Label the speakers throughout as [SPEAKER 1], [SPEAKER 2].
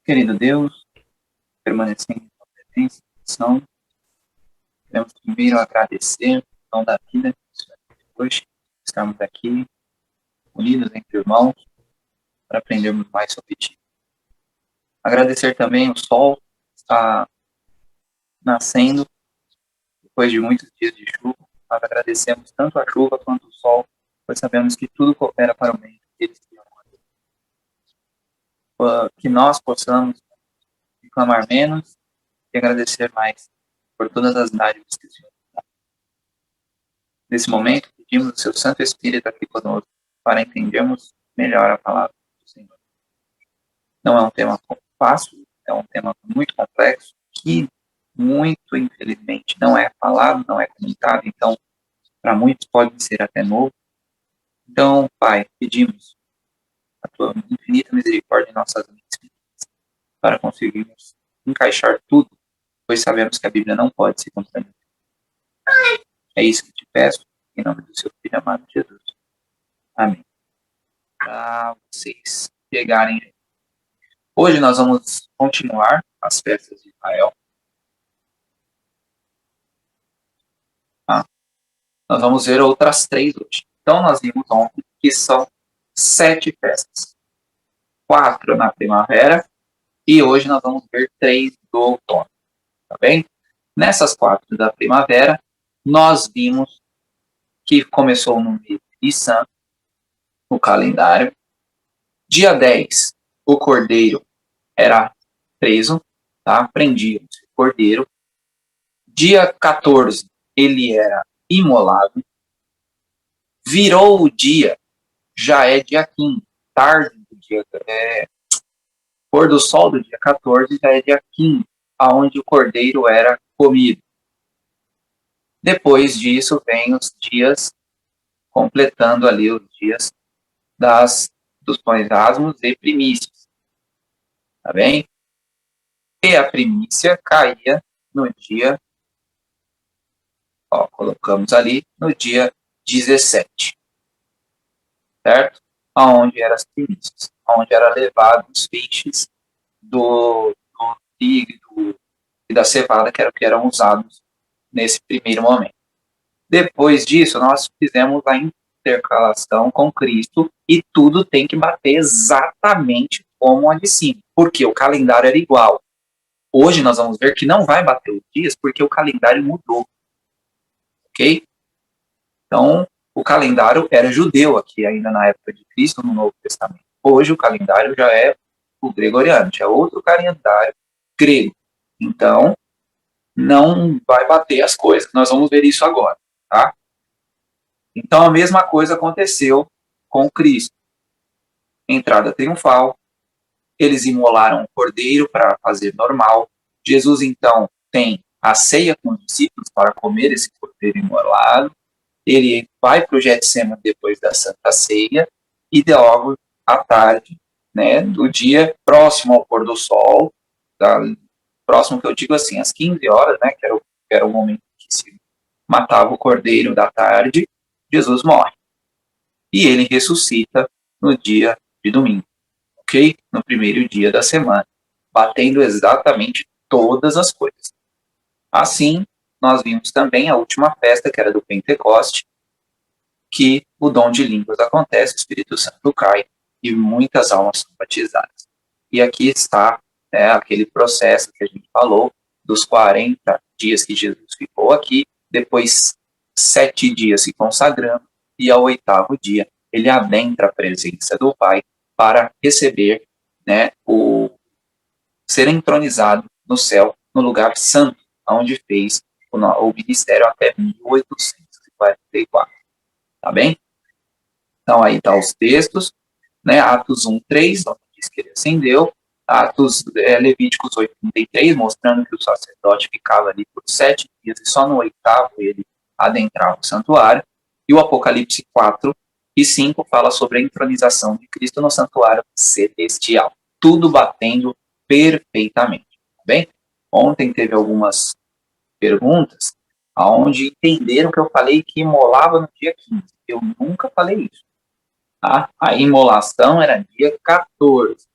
[SPEAKER 1] Querido Deus, permanecendo em tua presença, oração, queremos primeiro agradecer o dom da vida, hoje estamos aqui unidos entre irmãos para aprendermos mais sobre ti. Agradecer também o sol que está nascendo depois de muitos dias de chuva. Nós agradecemos tanto a chuva quanto o sol, pois sabemos que tudo coopera para o bem daqueles que amam. Que nós possamos reclamar menos e agradecer mais por todas as dádivas que o Senhor nos dá. Nesse momento, pedimos o seu Santo Espírito aqui conosco para entendermos melhor a palavra do Senhor. Não é um tema fácil, é um tema muito complexo, que muito, infelizmente, não é falado, não é comentado, então, para muitos pode ser até novo. Então, Pai, pedimos a tua infinita misericórdia em nossas mentes para conseguirmos encaixar tudo, pois sabemos que a Bíblia não pode se contradizer. É isso que te peço, em nome do seu Filho amado Jesus. Amém. Para vocês pegarem. Hoje nós vamos continuar as festas de Israel. Tá? Nós vamos ver outras 3 hoje. Então nós vimos ontem que são 7 festas. 4 na primavera e hoje nós vamos ver 3 do outono. Tá bem? Nessas 4 da primavera, nós vimos que começou no mês de Nissan, no calendário. Dia 10, o cordeiro era preso, tá? Prendiam-se o cordeiro. Dia 14, ele era imolado. Virou o dia, já é dia 15, tarde do dia, pôr do sol do dia 14, já é dia 15, aonde o cordeiro era comido. Depois disso, vem os dias, completando ali os dias dos pães asmos e primícias. Tá bem? E a primícia caía no dia, colocamos ali, no dia 17. Certo? Aonde eram as primícias, aonde era levado os feixes do trigo e da cevada, que eram usados nesse primeiro momento. Depois disso, nós fizemos a intercalação com Cristo e tudo tem que bater exatamente como a de cima, porque o calendário era igual. Hoje nós vamos ver que não vai bater os dias porque o calendário mudou. Ok? Então, o calendário era judeu aqui ainda na época de Cristo, no Novo Testamento. Hoje o calendário já é o gregoriano, já é outro calendário grego. Então, não vai bater as coisas. Nós vamos ver isso agora, tá? Então, a mesma coisa aconteceu com Cristo. Entrada triunfal, eles imolaram o cordeiro para fazer normal. Jesus, então, tem a ceia com os discípulos para comer esse cordeiro imolado. Ele vai para o Getsemane depois da Santa Ceia e logo à tarde, né, do dia próximo ao pôr do sol, próximo que eu digo assim, às 15 horas, né, que era o momento que se matava o cordeiro da tarde, Jesus morre. E ele ressuscita no dia de domingo, ok? No primeiro dia da semana, batendo exatamente todas as coisas. Assim, nós vimos também a última festa, que era do Pentecoste, que o dom de línguas acontece, o Espírito Santo cai e muitas almas são batizadas. E aqui está aquele processo que a gente falou, dos 40 dias que Jesus ficou aqui, depois 7 dias se consagrando, e ao 8º dia ele adentra a presença do Pai para receber, né, ser entronizado no céu, no lugar santo, onde fez o ministério até 1844. Tá bem? Então aí tá os textos, né? Atos 1:3, onde diz que ele ascendeu. Levíticos 8:33, mostrando que o sacerdote ficava ali por 7 dias e só no 8º ele adentrava o santuário. E o Apocalipse 4:5 fala sobre a entronização de Cristo no santuário celestial. Tudo batendo perfeitamente, tá bem? Ontem teve algumas perguntas aonde entenderam que eu falei que imolava no dia 15. Eu nunca falei isso. Tá? A imolação era dia 14.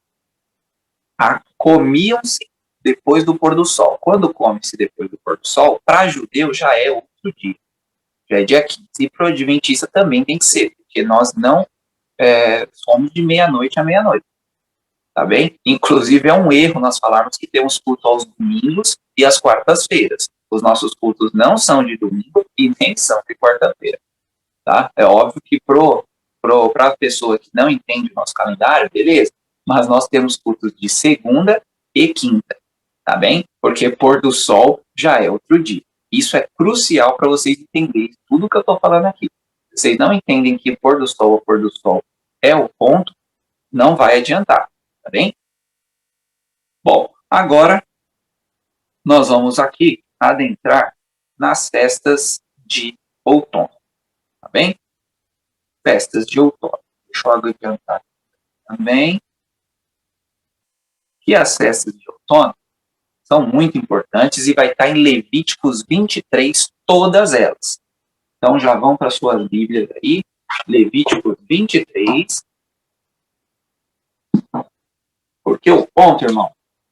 [SPEAKER 1] comiam-se depois do pôr do sol. Quando come-se depois do pôr do sol, para judeu já é outro dia. Já é dia 15. E para o adventista também tem que ser, porque nós não somos de meia-noite a meia-noite. Tá bem? Inclusive é um erro nós falarmos que temos culto aos domingos e às quartas-feiras. Os nossos cultos não são de domingo e nem são de quarta-feira. Tá? É óbvio que para a pessoa que não entende o nosso calendário, beleza, mas nós temos cultos de segunda e quinta, tá bem? Porque pôr do sol já é outro dia. Isso é crucial para vocês entenderem tudo que eu estou falando aqui. Vocês não entendem que pôr do sol ou pôr do sol é o ponto, não vai adiantar, tá bem? Bom, agora nós vamos aqui adentrar nas festas de outono, tá bem? Festas de outono. Deixa eu adiantar também que as festas de outono são muito importantes e vai estar em Levíticos 23, todas elas. Então já vão para suas Bíblias aí, Levíticos 23. Porque o ponto, irmão,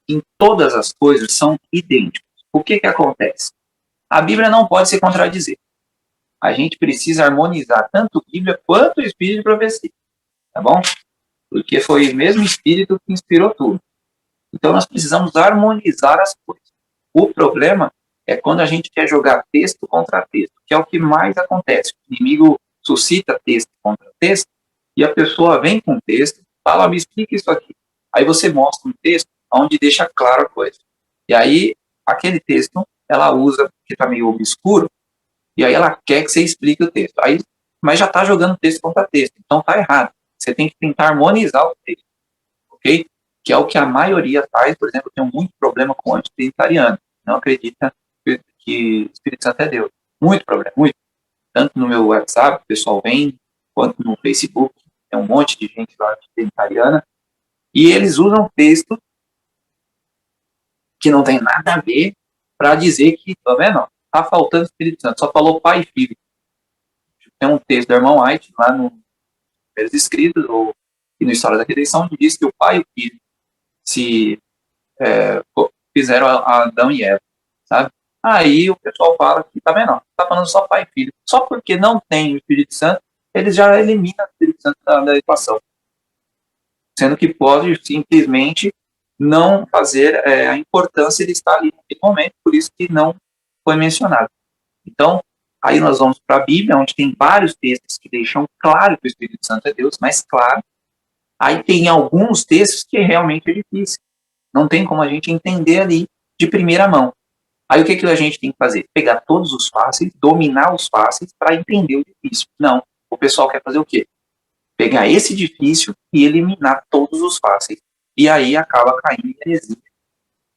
[SPEAKER 1] em todas as coisas são idênticos. O que acontece? A Bíblia não pode se contradizer. A gente precisa harmonizar tanto a Bíblia quanto o Espírito de profecia. Tá bom? Porque foi o mesmo Espírito que inspirou tudo. Então nós precisamos harmonizar as coisas. O problema é quando a gente quer jogar texto contra texto, que é o que mais acontece. O inimigo suscita texto contra texto e a pessoa vem com texto, fala, me explica isso aqui. Aí você mostra um texto onde deixa claro a coisa. E aí, aquele texto, ela usa, que está meio obscuro, e aí ela quer que você explique o texto. Aí, mas já está jogando texto contra texto, então está errado. Você tem que tentar harmonizar o texto, ok? Que é o que a maioria faz. Por exemplo, eu tenho muito problema com o anti-trinitariano. Não acredita que o Espírito Santo é Deus. Muito problema, muito. Tanto no meu WhatsApp, o pessoal vem, quanto no Facebook, tem um monte de gente lá anti-trinitariana, e eles usam texto que não tem nada a ver para dizer que, tá vendo? Tá faltando Espírito Santo, só falou Pai e Filho. Tem um texto do irmão White lá no Primeiros Escritos, ou e no História da Redenção, que diz que o Pai e o Filho se fizeram a Adão e Eva, sabe? Aí o pessoal fala que, tá vendo? Tá falando só Pai e Filho. Só porque não tem o Espírito Santo, eles já eliminam o Espírito Santo da equação. Sendo que pode simplesmente não fazer a importância de estar ali naquele momento, por isso que não foi mencionado. Então, aí nós vamos para a Bíblia, onde tem vários textos que deixam claro que o Espírito Santo é Deus, mas claro, aí tem alguns textos que realmente é difícil. Não tem como a gente entender ali de primeira mão. Aí o que a gente tem que fazer? Pegar todos os fáceis, dominar os fáceis para entender o difícil. Não, o pessoal quer fazer o quê? Pegar esse difícil e eliminar todos os fáceis. E aí acaba caindo em heresia,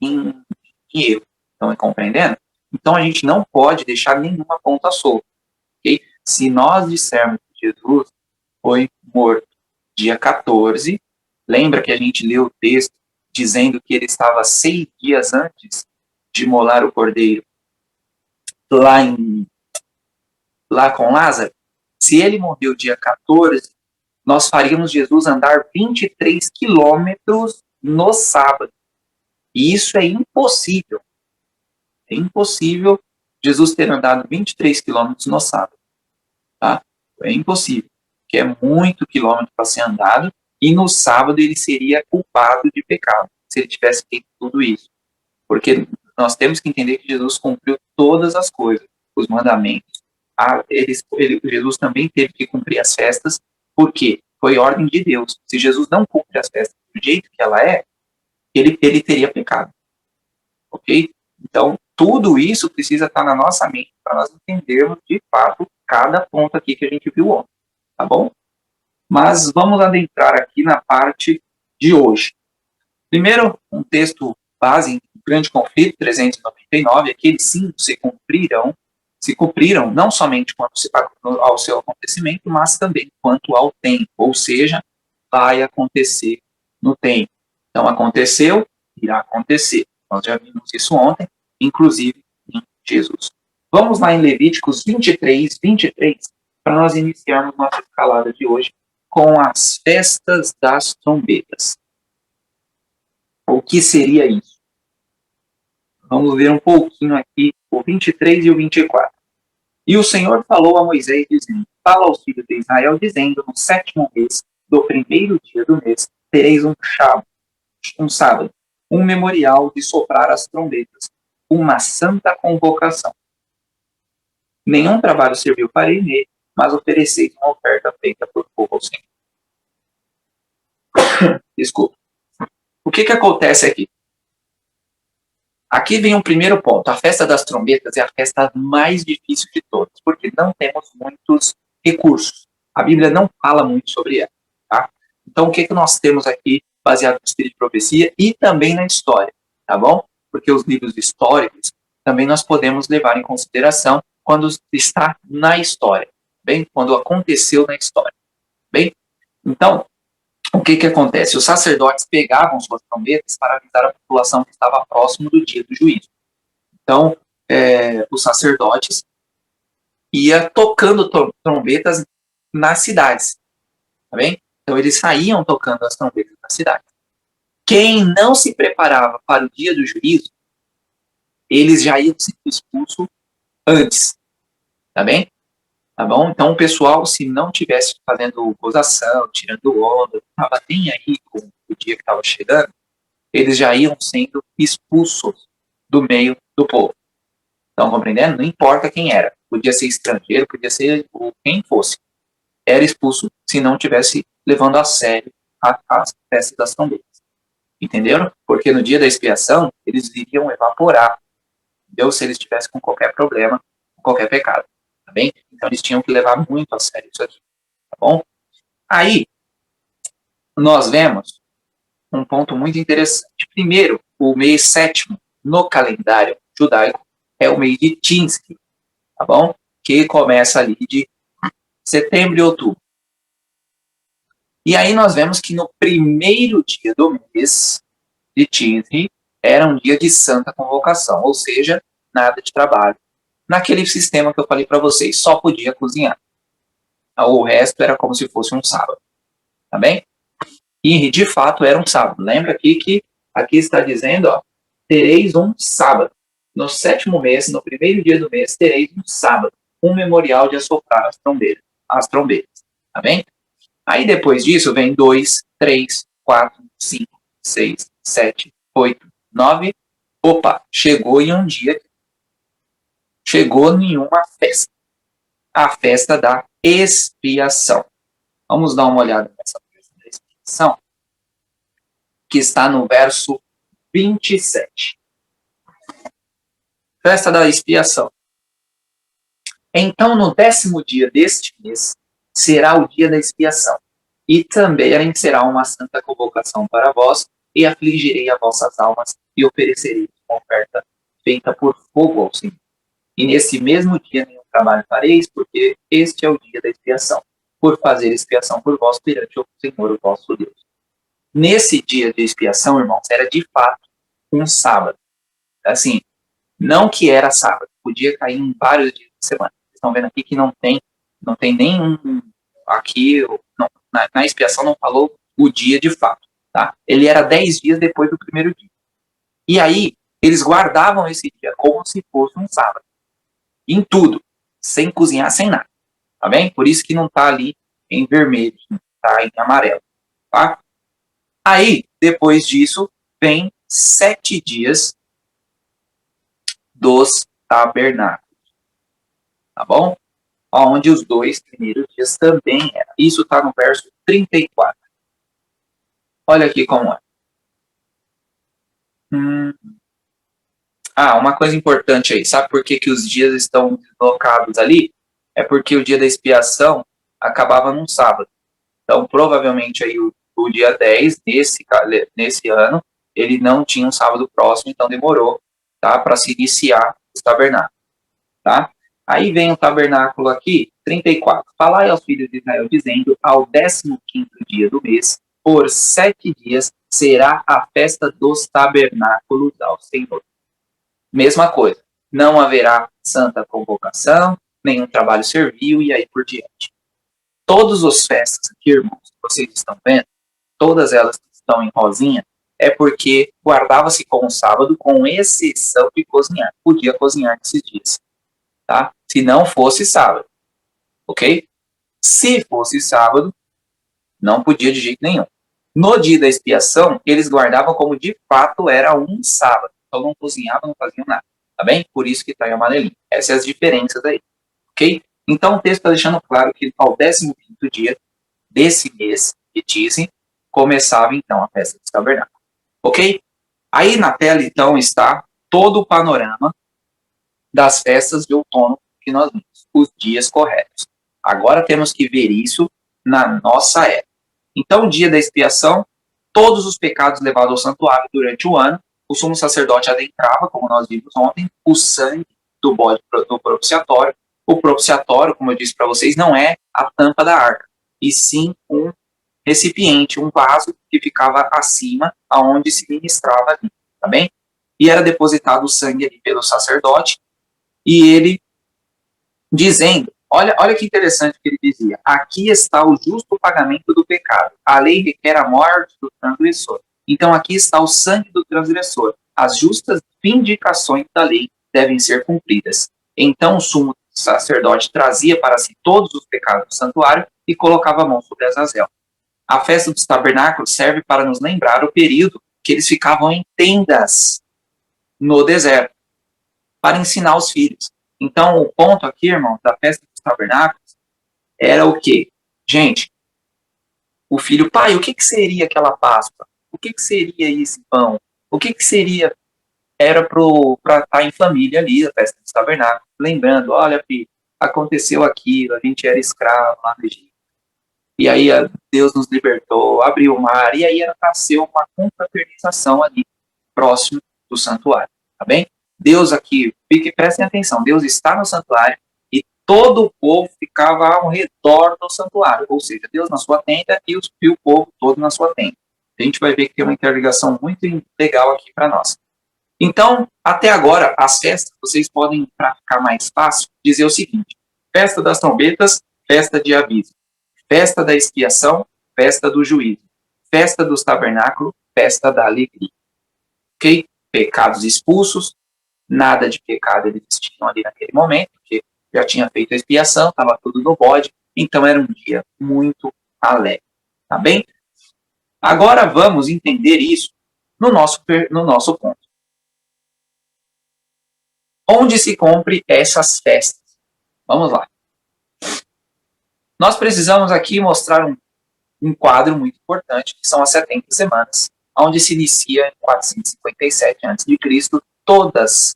[SPEAKER 1] em erro. Estão compreendendo? Então a gente não pode deixar nenhuma ponta solta. Okay? Se nós dissermos que Jesus foi morto dia 14, lembra que a gente leu o texto dizendo que ele estava 6 dias antes de molar o cordeiro lá com Lázaro? Se ele morreu dia 14, nós faríamos Jesus andar 23 quilômetros no sábado. E isso é impossível. É impossível Jesus ter andado 23 quilômetros no sábado. Tá? É impossível. Porque é muito quilômetro para ser andado. E no sábado ele seria culpado de pecado, se ele tivesse feito tudo isso. Porque nós temos que entender que Jesus cumpriu todas as coisas, os mandamentos. Jesus também teve que cumprir as festas, porque foi ordem de Deus. Se Jesus não cumpre as festas do jeito que ela é, ele teria pecado. Ok? Então, tudo isso precisa estar na nossa mente para nós entendermos, de fato, cada ponto aqui que a gente viu ontem. Tá bom? Mas vamos adentrar aqui na parte de hoje. Primeiro, um texto base em Grande Conflito, 399, aqueles sim se cumpriram não somente quanto ao seu acontecimento, mas também quanto ao tempo, ou seja, vai acontecer no tempo. Então, aconteceu, irá acontecer. Nós já vimos isso ontem, inclusive em Jesus. Vamos lá em Levíticos 23, para nós iniciarmos nossa escalada de hoje com as festas das trombetas. O que seria isso? Vamos ver um pouquinho aqui, o 23 e o 24. E o Senhor falou a Moisés, dizendo: fala aos filhos de Israel, dizendo: no 7º mês do primeiro dia do mês, tereis um sábado, um memorial de soprar as trombetas, uma santa convocação. Nenhum trabalho serviu para ele, mas ofereceis uma oferta feita por fogo ao Senhor. Desculpa. O que acontece aqui? Aqui vem um primeiro ponto. A festa das trombetas é a festa mais difícil de todas, porque não temos muitos recursos. A Bíblia não fala muito sobre ela. Tá? Então, o que nós temos aqui, baseado no Espírito de Profecia e também na história, tá bom? Porque os livros históricos também nós podemos levar em consideração quando está na história, bem? Quando aconteceu na história, bem? Então, o que acontece? Os sacerdotes pegavam suas trombetas para avisar a população que estava próximo do dia do juízo. Então, os sacerdotes iam tocando trombetas nas cidades, tá bem? Então, eles saíam tocando as trombetas nas cidades. Quem não se preparava para o dia do juízo, eles já iam ser expulsos antes, tá bem? Tá bom? Então, o pessoal, se não tivesse fazendo gozação, tirando onda, não estava nem aí com o dia que estava chegando, eles já iam sendo expulsos do meio do povo. Estão compreendendo? Não importa quem era. Podia ser estrangeiro, podia ser quem fosse. Era expulso se não tivesse levando a sério as festas das trombetas. Entenderam? Porque no dia da expiação, eles iriam evaporar. Entendeu? Se eles tivessem com qualquer problema, com qualquer pecado. Tá bem? Então eles tinham que levar muito a sério isso aqui. Tá bom? Aí, nós vemos um ponto muito interessante. Primeiro, o mês 7º no calendário judaico é o mês de Tisri, tá bom? Que começa ali de setembro e outubro. E aí nós vemos que no primeiro dia do mês de Tisri era um dia de santa convocação, ou seja, nada de trabalho. Naquele sistema que eu falei para vocês, só podia cozinhar. O resto era como se fosse um sábado, tá bem? E de fato era um sábado. Lembra aqui que aqui está dizendo, ó, tereis um sábado. No 7º mês, no primeiro dia do mês, tereis um sábado, um memorial de assoprar as trombetas, tá bem? Aí depois disso vem 2, 3, 4, 5, 6, 7, 8, 9. Opa, chegou em um dia, chegou em uma festa. A festa da expiação. Vamos dar uma olhada nessa festa da expiação, que está no verso 27. Festa da expiação. Então, no 10º dia deste mês, será o dia da expiação, e também será uma santa convocação para vós, e afligirei as vossas almas, e oferecerei uma oferta feita por fogo ao Senhor. E nesse mesmo dia nenhum trabalho fareis, porque este é o dia da expiação, por fazer expiação por vós perante o Senhor, o vosso Deus. Nesse dia de expiação, irmãos, era de fato um sábado. Assim, não que era sábado, podia cair em vários dias de semana. Vocês estão vendo aqui que não tem nenhum aqui, não, na expiação não falou o dia de fato, tá? Ele era 10 dias depois do primeiro dia. E aí, eles guardavam esse dia como se fosse um sábado. Em tudo, sem cozinhar, sem nada, tá bem? Por isso que não tá ali em vermelho, tá em amarelo, tá? Aí, depois disso, vem 7 dias dos tabernáculos, tá bom? Onde os 2 primeiros dias também eram. Isso está no verso 34. Olha aqui como é. Uma coisa importante aí. Sabe por que os dias estão deslocados ali? É porque o dia da expiação acabava num sábado. Então, provavelmente, aí o dia 10, nesse ano, ele não tinha um sábado próximo, então demorou, tá, para se iniciar os tabernáculos. Tá? Aí vem o tabernáculo aqui, 34. Falai aos filhos de Israel, dizendo, ao 15º dia do mês, por 7 dias, será a festa dos tabernáculos ao Senhor. Mesma coisa, não haverá santa convocação, nenhum trabalho servil e aí por diante. Todas as festas aqui, irmãos, que vocês estão vendo, todas elas que estão em rosinha, é porque guardava-se como sábado, com exceção de cozinhar. Podia cozinhar nesses dias, tá? Se não fosse sábado, ok? Se fosse sábado, não podia de jeito nenhum. No dia da expiação, eles guardavam como de fato era um sábado. Então não cozinhavam, não faziam nada, tá bem? Por isso que está em amarelinho. Essas são as diferenças aí, ok? Então o texto está deixando claro que ao 15º dia desse mês que dizem, começava então a festa dos tabernáculos, ok? Aí na tela então está todo o panorama das festas de outono que nós vimos, os dias corretos. Agora temos que ver isso na nossa época. Então, o dia da expiação, todos os pecados levados ao santuário durante o ano, o sumo sacerdote adentrava, como nós vimos ontem, o sangue do bode do propiciatório. O propiciatório, como eu disse para vocês, não é a tampa da arca, e sim um recipiente, um vaso que ficava acima, aonde se ministrava ali, tá bem? E era depositado o sangue ali pelo sacerdote, e ele dizendo, olha que interessante que ele dizia, aqui está o justo pagamento do pecado, a lei requer a morte do transgressor. Então aqui está o sangue do transgressor, as justas vindicações da lei devem ser cumpridas. Então o sumo sacerdote trazia para si todos os pecados do santuário e colocava a mão sobre Azazel. A festa dos tabernáculos serve para nos lembrar o período que eles ficavam em tendas no deserto, para ensinar os filhos. Então, o ponto aqui, irmão, da festa dos tabernáculos era o quê? Gente, o filho, pai, o que seria aquela Páscoa? O que seria esse pão? O que seria? Era para estar em família ali, a festa dos tabernáculos, lembrando, olha, filho, aconteceu aquilo, a gente era escravo lá no Egito. E aí Deus nos libertou, abriu o mar, e aí nasceu uma confraternização ali, próximo do santuário, tá bem? Deus aqui, prestem atenção, Deus está no santuário e todo o povo ficava ao redor do santuário, ou seja, Deus na sua tenda e o povo todo na sua tenda. A gente vai ver que tem uma interligação muito legal aqui para nós. Então, até agora, as festas, vocês podem, para ficar mais fácil, dizer o seguinte: festa das trombetas, festa de aviso, festa da expiação, festa do juízo, festa dos tabernáculos, festa da alegria. Ok? Pecados expulsos, nada de pecado eles tinham ali naquele momento, porque já tinha feito a expiação, estava tudo no bode, então era um dia muito alegre, tá bem? Agora vamos entender isso no nosso ponto. Onde se cumpre essas festas? Vamos lá. Nós precisamos aqui mostrar um quadro muito importante, que são as 70 semanas, onde se inicia em 457 a.C., todas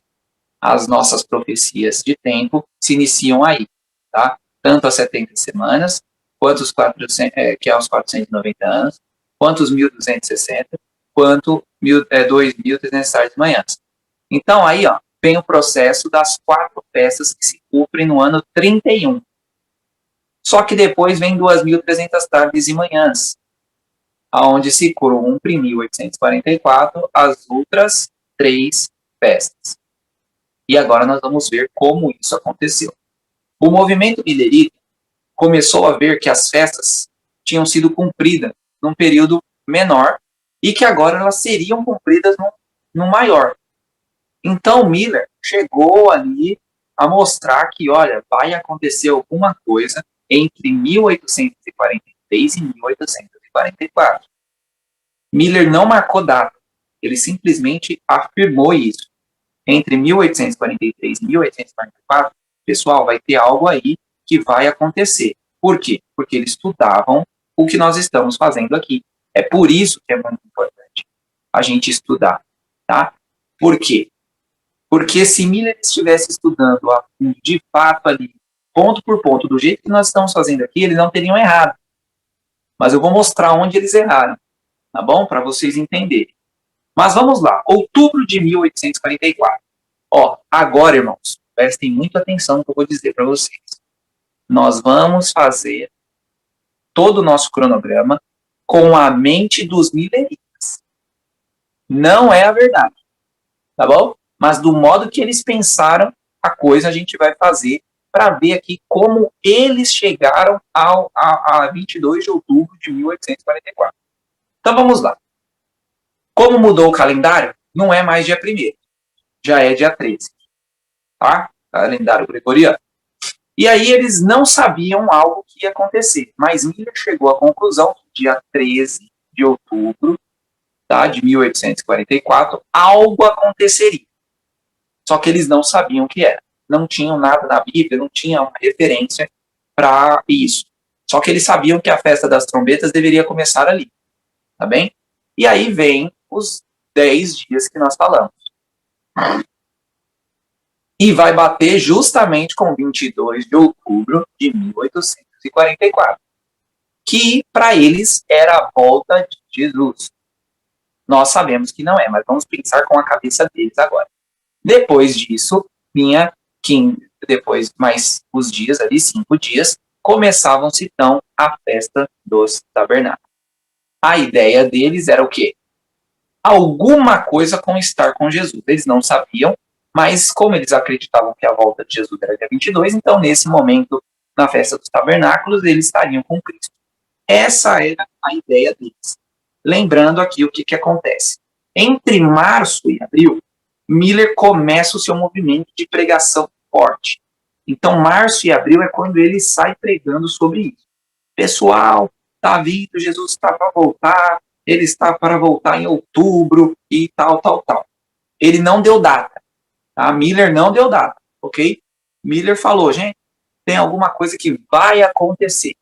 [SPEAKER 1] as nossas profecias de tempo se iniciam aí, tá? Tanto as 70 semanas, quanto os que é os 490 anos, quanto os 1260, quanto 2.300 manhãs. Então, aí, ó, vem o processo das 4 festas que se cumprem no ano 31. Só que depois vem 2.300 tardes e manhãs, onde se cumpre em 1844 as outras 3 festas. E agora nós vamos ver como isso aconteceu. O movimento milerita começou a ver que as festas tinham sido cumpridas num período menor e que agora elas seriam cumpridas num maior. Então Miller chegou ali a mostrar que, olha, vai acontecer alguma coisa entre 1843 e 1844. Miller não marcou data, ele simplesmente afirmou isso. Entre 1843 e 1844, pessoal, vai ter algo aí que vai acontecer. Por quê? Porque eles estudavam o que nós estamos fazendo aqui. É por isso que é muito importante a gente estudar, tá? Por quê? Porque se Miller estivesse estudando de fato ali, ponto por ponto, do jeito que nós estamos fazendo aqui, eles não teriam errado. Mas eu vou mostrar onde eles erraram, tá bom? Para vocês entenderem. Mas vamos lá, outubro de 1844. Ó, agora, irmãos, prestem muita atenção no que eu vou dizer para vocês. Nós vamos fazer todo o nosso cronograma com a mente dos mileritas. Não é a verdade, tá bom? Mas do modo que eles pensaram a coisa, a gente vai fazer para ver aqui como eles chegaram a 22 de outubro de 1844. Então vamos lá. Como mudou o calendário, não é mais dia 1º, já é dia 13, tá? Calendário gregoriano. E aí eles não sabiam algo que ia acontecer, mas Miller chegou à conclusão que dia 13 de outubro, tá, de 1844, algo aconteceria. Só que eles não sabiam o que era. Não tinham nada na Bíblia, não tinha uma referência para isso. Só que eles sabiam que a festa das trombetas deveria começar ali, tá bem? E aí vem os 10 dias que nós falamos. E vai bater justamente com 22 de outubro de 1844, que para eles era a volta de Jesus. Nós sabemos que não é, mas vamos pensar com a cabeça deles agora. Depois disso, vinha depois mais os dias ali, 5 dias, começavam-se então a festa dos tabernáculos. A ideia deles era o quê? Alguma coisa com estar com Jesus. Eles não sabiam, mas como eles acreditavam que a volta de Jesus era dia 22, então nesse momento, na festa dos tabernáculos, eles estariam com Cristo. Essa era a ideia deles. Lembrando aqui o que acontece. Entre março e abril, Miller começa o seu movimento de pregação forte. Então, março e abril é quando ele sai pregando sobre isso. Pessoal, está vindo, Jesus está para voltar, ele está para voltar em outubro e tal. Ele não deu data, tá? Miller não deu data, ok? Miller falou, gente, tem alguma coisa que vai acontecer.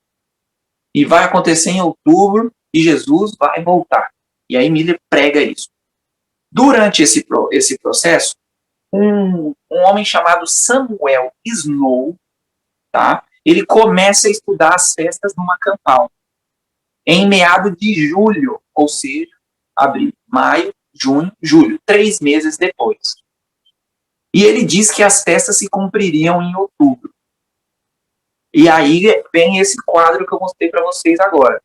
[SPEAKER 1] E vai acontecer em outubro e Jesus vai voltar. E aí Miller prega isso. Durante esse processo, um homem chamado Samuel Snow, tá? Ele começa a estudar as festas numa campal. Em meados de julho, ou seja, abril, maio, junho, julho, 3 meses depois. E ele diz que as festas se cumpririam em outubro. E aí vem esse quadro que eu mostrei para vocês agora.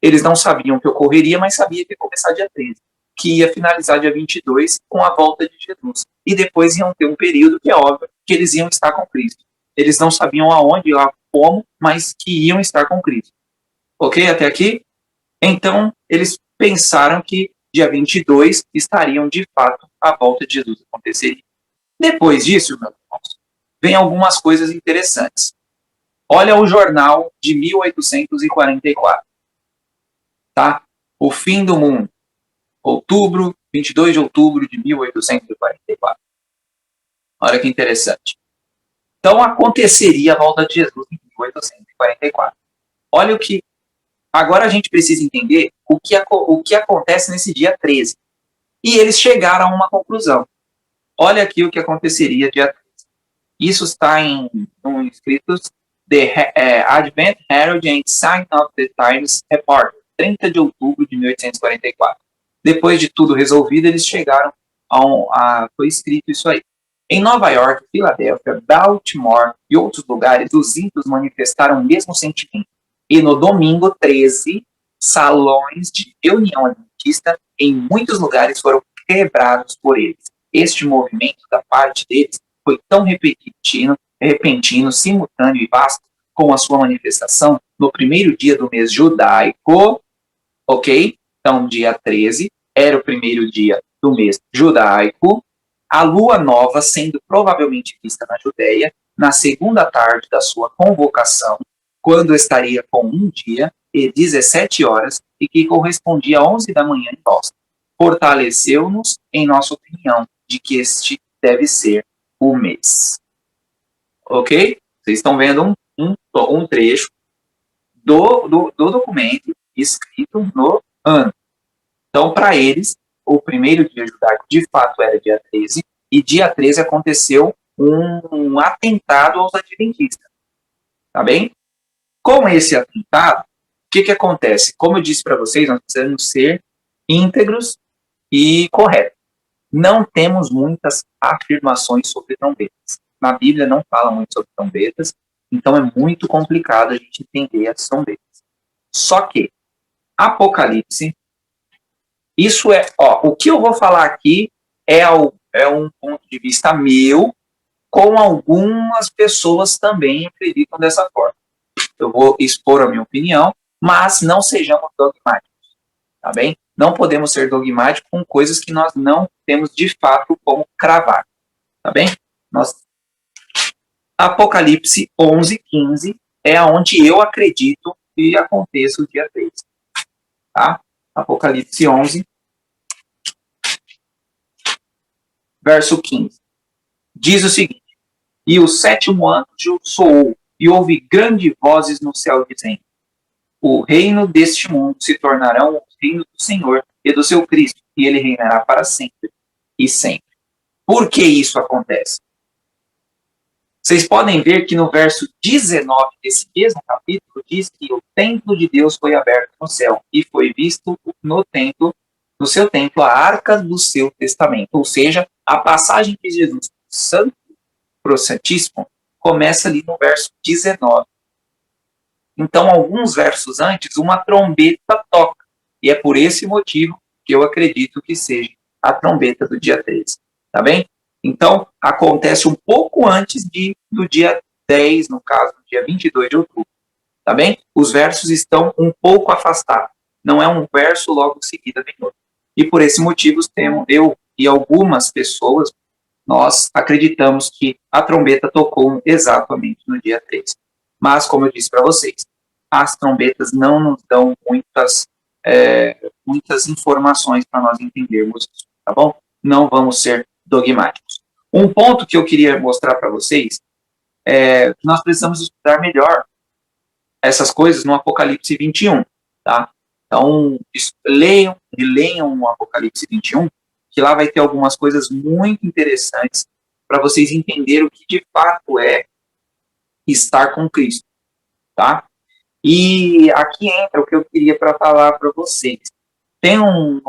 [SPEAKER 1] Eles não sabiam o que ocorreria, mas sabiam que ia começar dia 13, que ia finalizar dia 22 com a volta de Jesus. E depois iam ter um período que é óbvio que eles iam estar com Cristo. Eles não sabiam aonde, lá, como, mas que iam estar com Cristo. Ok? Até aqui? Então, eles pensaram que dia 22 estariam, de fato, a volta de Jesus aconteceria. Depois disso, meus irmãos, vem algumas coisas interessantes. Olha o jornal de 1844. Tá? O fim do mundo. Outubro, 22 de outubro de 1844. Olha que interessante. Então, aconteceria a volta de Jesus em 1844. Olha o que... Agora a gente precisa entender o que acontece nesse dia 13. E eles chegaram a uma conclusão. Olha aqui o que aconteceria dia 13. Isso está em escritos The Advent Herald and Sign of the Times Report, 30 de outubro de 1844. Depois de tudo resolvido, eles chegaram foi escrito isso aí. Em Nova York, Filadélfia, Baltimore e outros lugares, os ímpios manifestaram o mesmo sentimento. E no domingo 13, salões de reunião adventista em muitos lugares foram quebrados por eles. Este movimento da parte deles foi tão repentino, simultâneo e vasto com a sua manifestação no primeiro dia do mês judaico, ok? Então, dia 13 era o primeiro dia do mês judaico, a lua nova sendo provavelmente vista na Judéia, na segunda tarde da sua convocação, quando estaria com 1 dia e 17 horas, e que correspondia a 11 da manhã em Boston. Fortaleceu-nos em nossa opinião de que este deve ser o mês. Ok? Vocês estão vendo um trecho do documento escrito no ano. Então, para eles, o primeiro dia judaico de fato era dia 13, e dia 13 aconteceu um atentado aos adventistas. Tá bem? Com esse atentado, o que acontece? Como eu disse para vocês, nós precisamos ser íntegros e corretos. Não temos muitas afirmações sobre trombetas. Na Bíblia não fala muito sobre trombetas, então é muito complicado a gente entender as trombetas. Só que, Apocalipse, isso o que eu vou falar aqui é um ponto de vista meu, com algumas pessoas também acreditam dessa forma. Eu vou expor a minha opinião, mas não sejamos dogmáticos, tá bem? Não podemos ser dogmáticos com coisas que nós não temos de fato como cravar. Tá bem? Apocalipse 11:15 é onde eu acredito que aconteça o dia 3. Tá? Apocalipse 11, verso 15. Diz o seguinte: E o sétimo anjo soou, e houve grandes vozes no céu dizendo: O reino deste mundo se tornará o reino do Senhor e do seu Cristo, e ele reinará para sempre e sempre. Por que isso acontece? Vocês podem ver que no verso 19 desse mesmo capítulo diz que o templo de Deus foi aberto no céu e foi visto no seu templo, a arca do seu testamento. Ou seja, a passagem de Jesus santo para o Santíssimo começa ali no verso 19. Então, alguns versos antes, uma trombeta toca. E é por esse motivo que eu acredito que seja a trombeta do dia 13. Tá bem? Então, acontece um pouco antes do dia 10, no caso, do dia 22 de outubro. Tá bem? Os versos estão um pouco afastados. Não é um verso logo em seguida vem outro. E por esse motivo, eu e algumas pessoas, nós acreditamos que a trombeta tocou exatamente no dia 3. Mas, como eu disse para vocês, as trombetas não nos dão muitas informações para nós entendermos isso, tá bom? Não vamos ser dogmáticos. Um ponto que eu queria mostrar para vocês é que nós precisamos estudar melhor essas coisas no Apocalipse 21, tá? Então, leiam o Apocalipse 21, que lá vai ter algumas coisas muito interessantes para vocês entenderem o que de fato é estar com Cristo, tá? E aqui entra o que eu queria para falar para vocês. Tem no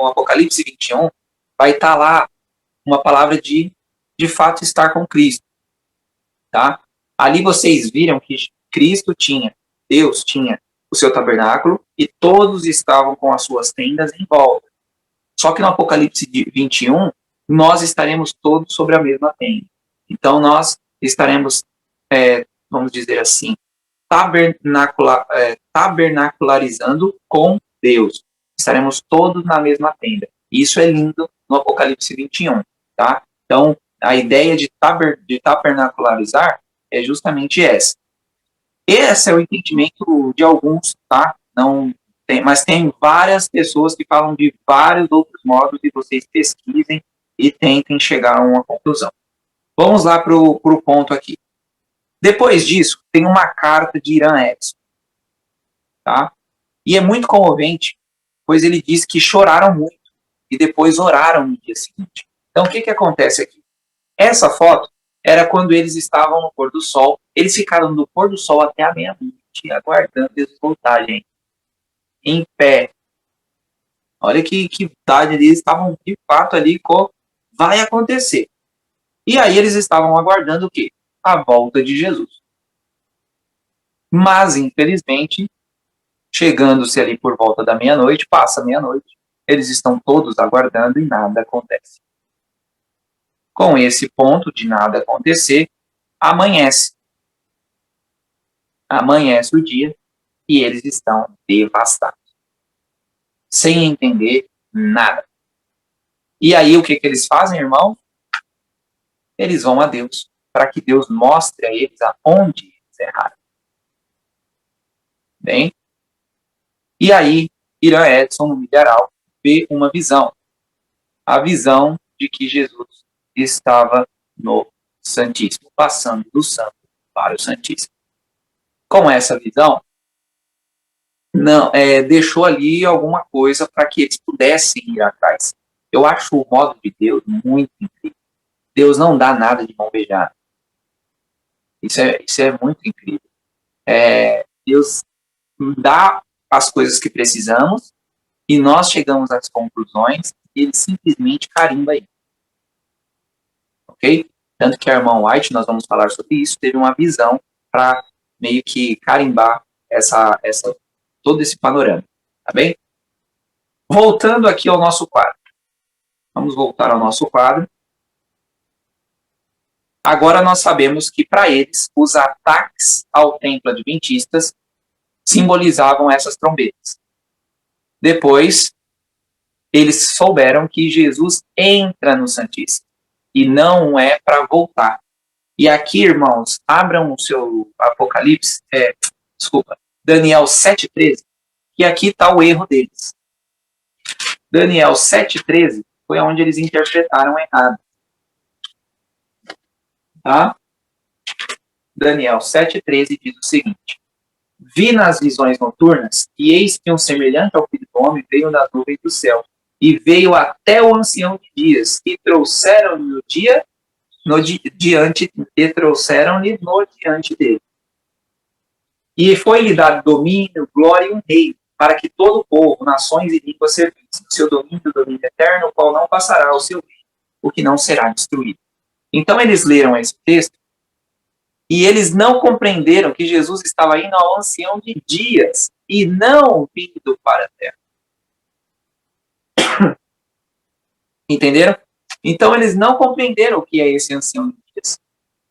[SPEAKER 1] Apocalipse 21, vai estar lá uma palavra de fato estar com Cristo, tá? Ali vocês viram que Deus tinha o seu tabernáculo e todos estavam com as suas tendas em volta. Só que no Apocalipse 21, nós estaremos todos sobre a mesma tenda. Então nós estaremos, vamos dizer assim, tabernacularizando com Deus. Estaremos todos na mesma tenda. Isso é lindo no Apocalipse 21, tá? Então, a ideia de tabernacularizar é justamente essa. Esse é o entendimento de alguns, tá? Não tem, mas tem várias pessoas que falam de vários outros modos e vocês pesquisem e tentem chegar a uma conclusão. Vamos lá para o ponto aqui. Depois disso, tem uma carta de Irã Edson, tá? E é muito comovente, pois ele diz que choraram muito e depois oraram no dia seguinte. Então, o que acontece aqui? Essa foto era quando eles estavam no pôr do sol. Eles ficaram do pôr do sol até a meia-noite, aguardando eles voltarem, em pé. Olha que vontade, eles estavam de fato ali com vai acontecer. E aí eles estavam aguardando o quê? A volta de Jesus. Mas, infelizmente, chegando-se ali por volta da meia-noite, passa meia-noite, eles estão todos aguardando e nada acontece. Com esse ponto de nada acontecer, amanhece. Amanhece o dia e eles estão devastados, sem entender nada. E aí o que eles fazem, irmão? Eles vão a Deus, para que Deus mostre a eles aonde eles erraram. Bem? E aí, Irã Edson, no milharal, vê uma visão. A visão de que Jesus estava no Santíssimo, passando do Santo para o Santíssimo. Com essa visão, deixou ali alguma coisa para que eles pudessem ir atrás. Eu acho o modo de Deus muito incrível. Deus não dá nada de mão beijada. Isso é muito incrível. Deus dá as coisas que precisamos e nós chegamos às conclusões e ele simplesmente carimba aí. Ok? Tanto que a irmã White, nós vamos falar sobre isso, teve uma visão para meio que carimbar todo esse panorama. Tá bem? Voltando aqui ao nosso quadro. Vamos voltar ao nosso quadro. Agora nós sabemos que para eles, os ataques ao templo adventistas simbolizavam essas trombetas. Depois, eles souberam que Jesus entra no Santíssimo e não é para voltar. E aqui, irmãos, abram o seu Apocalipse, Daniel 7,13, que aqui está o erro deles. Daniel 7,13 foi onde eles interpretaram errado. Tá? Daniel 7,13 diz o seguinte: vi nas visões noturnas, e eis que um semelhante ao Filho do Homem veio das nuvens do céu, e veio até o ancião de dias, e trouxeram-lhe no diante dele. E foi-lhe dado domínio, glória e um reino, para que todo o povo, nações e línguas servissem. O seu domínio eterno, o qual não passará ao seu reino, o que não será destruído. Então eles leram esse texto, e eles não compreenderam que Jesus estava indo ao ancião de dias, e não vindo para a terra. Entenderam? Então eles não compreenderam o que é esse ancião de dias.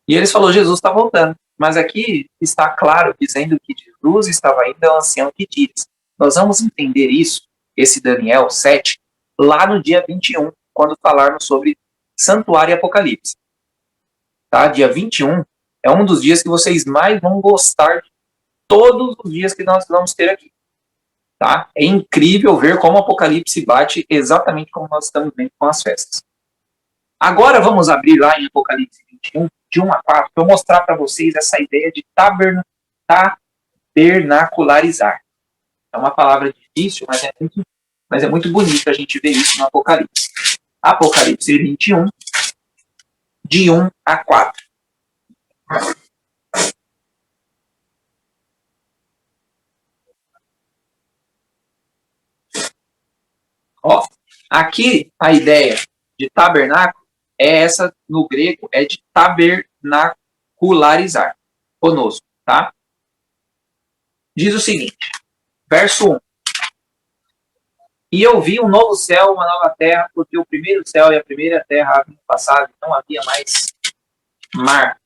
[SPEAKER 1] E eles falaram, Jesus está voltando. Mas aqui está claro, dizendo que Jesus estava indo ao ancião de dias. Nós vamos entender isso, esse Daniel 7, lá no dia 21, quando falarmos sobre Santuário e Apocalipse. Tá? Dia 21 é um dos dias que vocês mais vão gostar de todos os dias que nós vamos ter aqui. Tá? É incrível ver como o Apocalipse bate exatamente como nós estamos vendo com as festas. Agora vamos abrir lá em Apocalipse 21, de 1 a 4, para eu mostrar para vocês essa ideia de tabernacularizar. É uma palavra difícil, mas é muito bonito a gente ver isso no Apocalipse. Apocalipse 21, de 1 a 4. Ó, aqui a ideia de tabernáculo é essa, no grego, é de tabernacularizar conosco, tá? Diz o seguinte, verso 1. E eu vi um novo céu, uma nova terra, porque o primeiro céu e a primeira terra haviam passado, e não havia mais mar.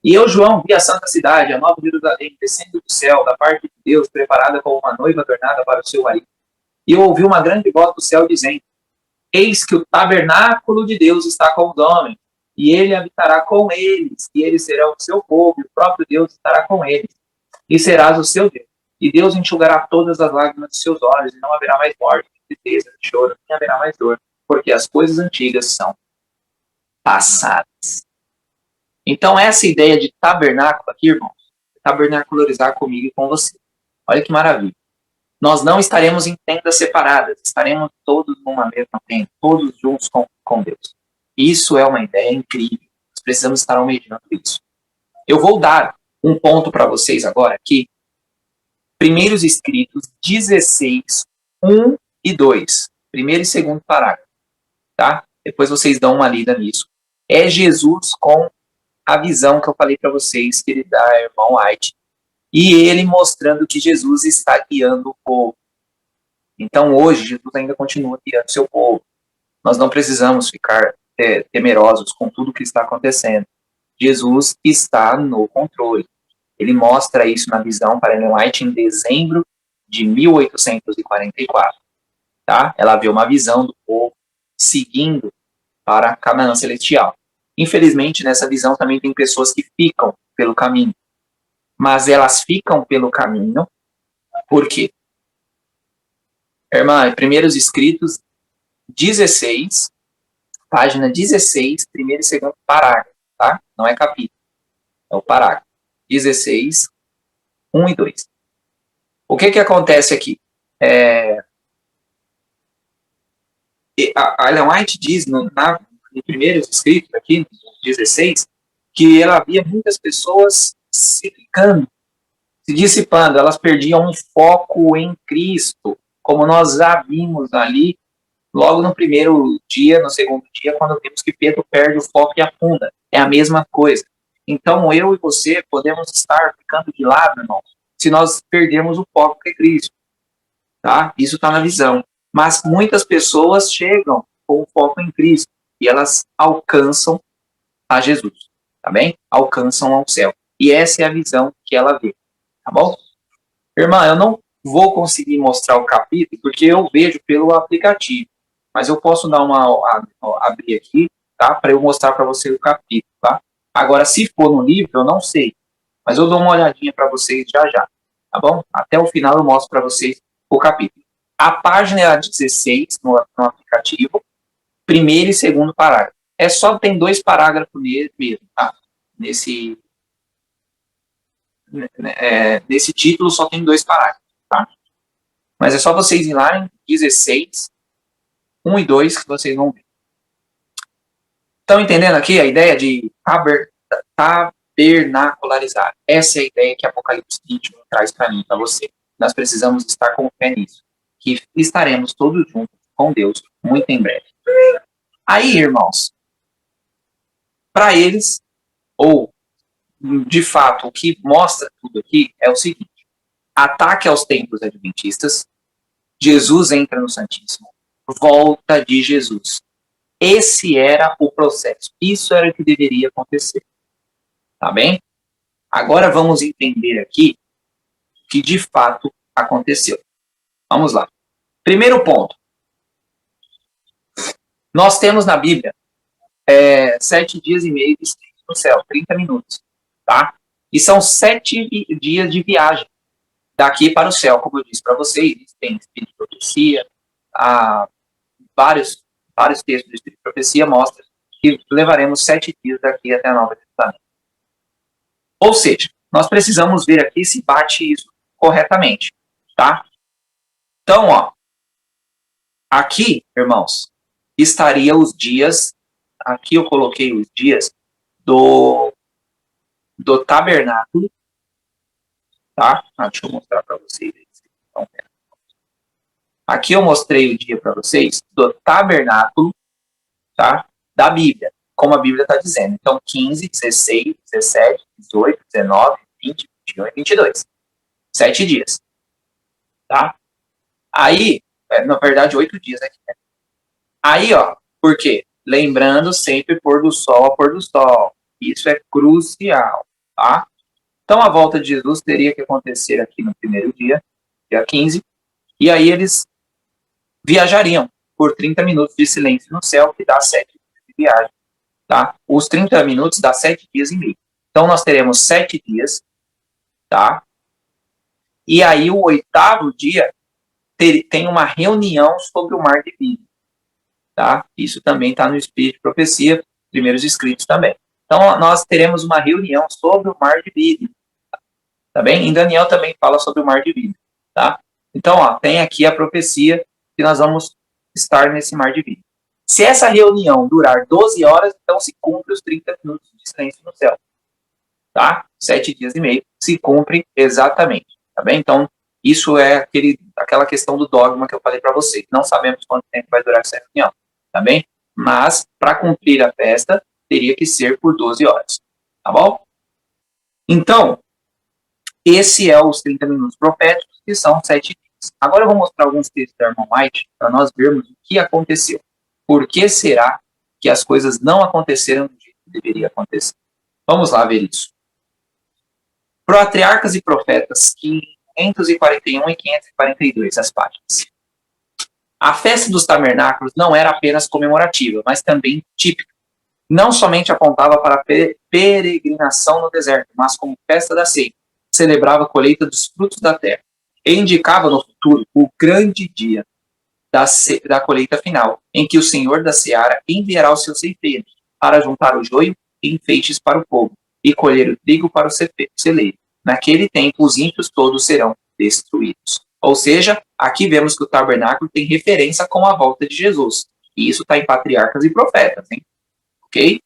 [SPEAKER 1] E eu, João, vi a santa cidade, a nova Jerusalém, descendo do céu, da parte de Deus, preparada como uma noiva adornada para o seu marido. E eu ouvi uma grande voz do céu dizendo, eis que o tabernáculo de Deus está com os homens, e ele habitará com eles, e eles serão o seu povo, e o próprio Deus estará com eles, e serás o seu Deus. E Deus enxugará todas as lágrimas de seus olhos, e não haverá mais morte, tristeza, choro, nem haverá mais dor, porque as coisas antigas são passadas. Então, essa ideia de tabernáculo aqui, irmãos, é tabernacularizar comigo e com você. Olha que maravilha. Nós não estaremos em tendas separadas, estaremos todos numa mesma tenda, todos juntos com Deus. Isso é uma ideia incrível. Nós precisamos estar almejando isso. Eu vou dar um ponto para vocês agora aqui. Primeiros Escritos 16, 1 e 2. Primeiro e segundo parágrafo. Tá? Depois vocês dão uma lida nisso. É Jesus com a visão que eu falei para vocês, que ele dá ao irmão White. E ele mostrando que Jesus está guiando o povo. Então hoje, Jesus ainda continua guiando seu povo. Nós não precisamos ficar temerosos com tudo que está acontecendo. Jesus está no controle. Ele mostra isso na visão para Ellen White em dezembro de 1844. Tá? Ela vê uma visão do povo seguindo para Canaã celestial. Infelizmente, nessa visão também tem pessoas que ficam pelo caminho. Mas elas ficam pelo caminho, por quê? Irmã, Primeiros Escritos 16, página 16, primeiro e segundo parágrafo, tá? Não é capítulo, é o parágrafo. 16, 1 e 2. O que acontece aqui? A Ellen White diz, no Primeiros Escritos, aqui, 16, que ela via muitas pessoas se ficando, se dissipando, elas perdiam um foco em Cristo, como nós já vimos ali, logo no primeiro dia, no segundo dia, quando vimos que Pedro perde o foco e afunda. É a mesma coisa. Então, eu e você podemos estar ficando de lado, irmão, se nós perdermos o foco que é Cristo. Tá? Isso está na visão. Mas muitas pessoas chegam com o foco em Cristo e elas alcançam a Jesus, tá bem? Alcançam ao céu. E essa é a visão que ela vê, tá bom? Irmã, eu não vou conseguir mostrar o capítulo porque eu vejo pelo aplicativo. mas eu posso dar abrir aqui, tá? Para eu mostrar para você o capítulo, tá? Agora, se for no livro, eu não sei, mas eu dou uma olhadinha para vocês já já, tá bom? Até o final eu mostro para vocês o capítulo. A página é a 16 no aplicativo, primeiro e segundo parágrafo. É só, tem 2 parágrafos mesmo, tá? Nesse título só tem 2 parágrafos, tá? Mas é só vocês irem lá em 16, 1 e 2 que vocês vão ver. Estão entendendo aqui a ideia de tabernacularizar? Essa é a ideia que Apocalipse 21 traz para mim, para você. Nós precisamos estar com fé nisso. Que estaremos todos juntos com Deus muito em breve. Aí, irmãos, para eles, ou de fato, o que mostra tudo aqui é o seguinte: ataque aos templos adventistas, Jesus entra no Santíssimo, volta de Jesus. Esse era o processo. Isso era o que deveria acontecer. Tá bem? Agora vamos entender aqui o que de fato aconteceu. Vamos lá. Primeiro ponto. Nós temos na Bíblia 7 dias e meio de silêncio no céu, 30 minutos. Tá? E são 7 dias de viagem daqui para o céu, como eu disse para vocês. Tem Espírito de Profecia, vários textos do Espírito de Profecia mostram que levaremos 7 dias daqui até a Nova Testamento. Ou seja, nós precisamos ver aqui se bate isso corretamente, tá? Então, ó, aqui, irmãos, estaria os dias, aqui eu coloquei os dias do tabernáculo, tá? Deixa eu mostrar para vocês. Aqui eu mostrei o dia para vocês do tabernáculo, tá? Da Bíblia, como a Bíblia está dizendo. Então, 15, 16, 17, 18, 19, 20, 21 e 22. 7 dias. Tá? Aí, na verdade, 8 dias aqui. Né? Aí, ó, por quê? Lembrando sempre pôr do sol a pôr do sol. Isso é crucial, tá? Então, a volta de Jesus teria que acontecer aqui no primeiro dia 15, e aí eles viajariam por 30 minutos de silêncio no céu, que dá 7 dias de viagem, tá? Os 30 minutos dá 7 dias e meio. Então, nós teremos 7 dias, tá? E aí, o 8º dia, tem uma reunião sobre o mar de vidro, tá? Isso também está no Espírito de Profecia, primeiros escritos também. Então, nós teremos uma reunião sobre o mar de vidro, tá bem? Em Daniel também fala sobre o mar de vidro, tá? Então, ó, tem aqui a profecia que nós vamos estar nesse mar de vidro. Se essa reunião durar 12 horas, então se cumpre os 30 minutos de silêncio no céu, tá? 7 dias e meio, se cumpre exatamente, tá bem? Então, isso é aquela questão do dogma que eu falei para vocês. Não sabemos quanto tempo vai durar essa reunião, tá bem? Mas, para cumprir a festa, teria que ser por 12 horas, tá bom? Então, esse é os 30 minutos proféticos, que são 7 dias. Agora eu vou mostrar alguns textos da Irmã White, para nós vermos o que aconteceu. Por que será que as coisas não aconteceram do jeito que deveria acontecer? Vamos lá ver isso. Patriarcas e Profetas, 541 e 542, as páginas. A festa dos tabernáculos não era apenas comemorativa, mas também típica. Não somente apontava para a peregrinação no deserto, mas como festa da ceia. Celebrava a colheita dos frutos da terra. E indicava no futuro o grande dia da colheita final, em que o Senhor da seara enviará os seus ceifeiros para juntar o joio e enfeites para o povo, e colher o trigo para o celeiro. Naquele tempo, os ímpios todos serão destruídos. Ou seja, aqui vemos que o tabernáculo tem referência com a volta de Jesus. E isso está em Patriarcas e Profetas, hein? Ok?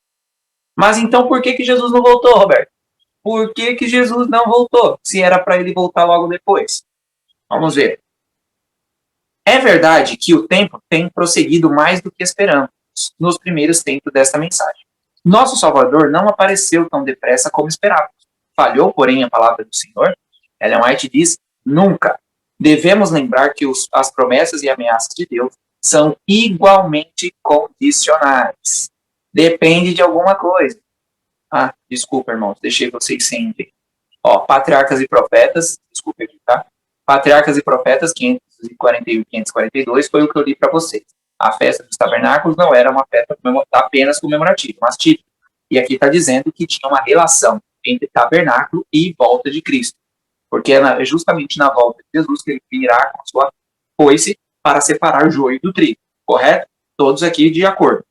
[SPEAKER 1] Mas então, por que Jesus não voltou, Roberto? Por que Jesus não voltou, se era para ele voltar logo depois? Vamos ver. É verdade que o tempo tem prosseguido mais do que esperamos nos primeiros tempos desta mensagem. Nosso Salvador não apareceu tão depressa como esperávamos. Falhou, porém, a palavra do Senhor? Ellen White diz, nunca. Devemos lembrar que as promessas e ameaças de Deus são igualmente condicionais. Depende de alguma coisa. Desculpa, irmãos, deixei vocês sem ver. Ó, Patriarcas e Profetas, desculpa aqui, tá? Patriarcas e Profetas, 541 e 542, foi o que eu li para vocês. A festa dos tabernáculos não era uma festa apenas comemorativa, mas típica. E aqui está dizendo que tinha uma relação entre tabernáculo e volta de Cristo. Porque é justamente na volta de Jesus que ele virá com a sua foice para separar o joio do trigo. Correto? Todos aqui de acordo.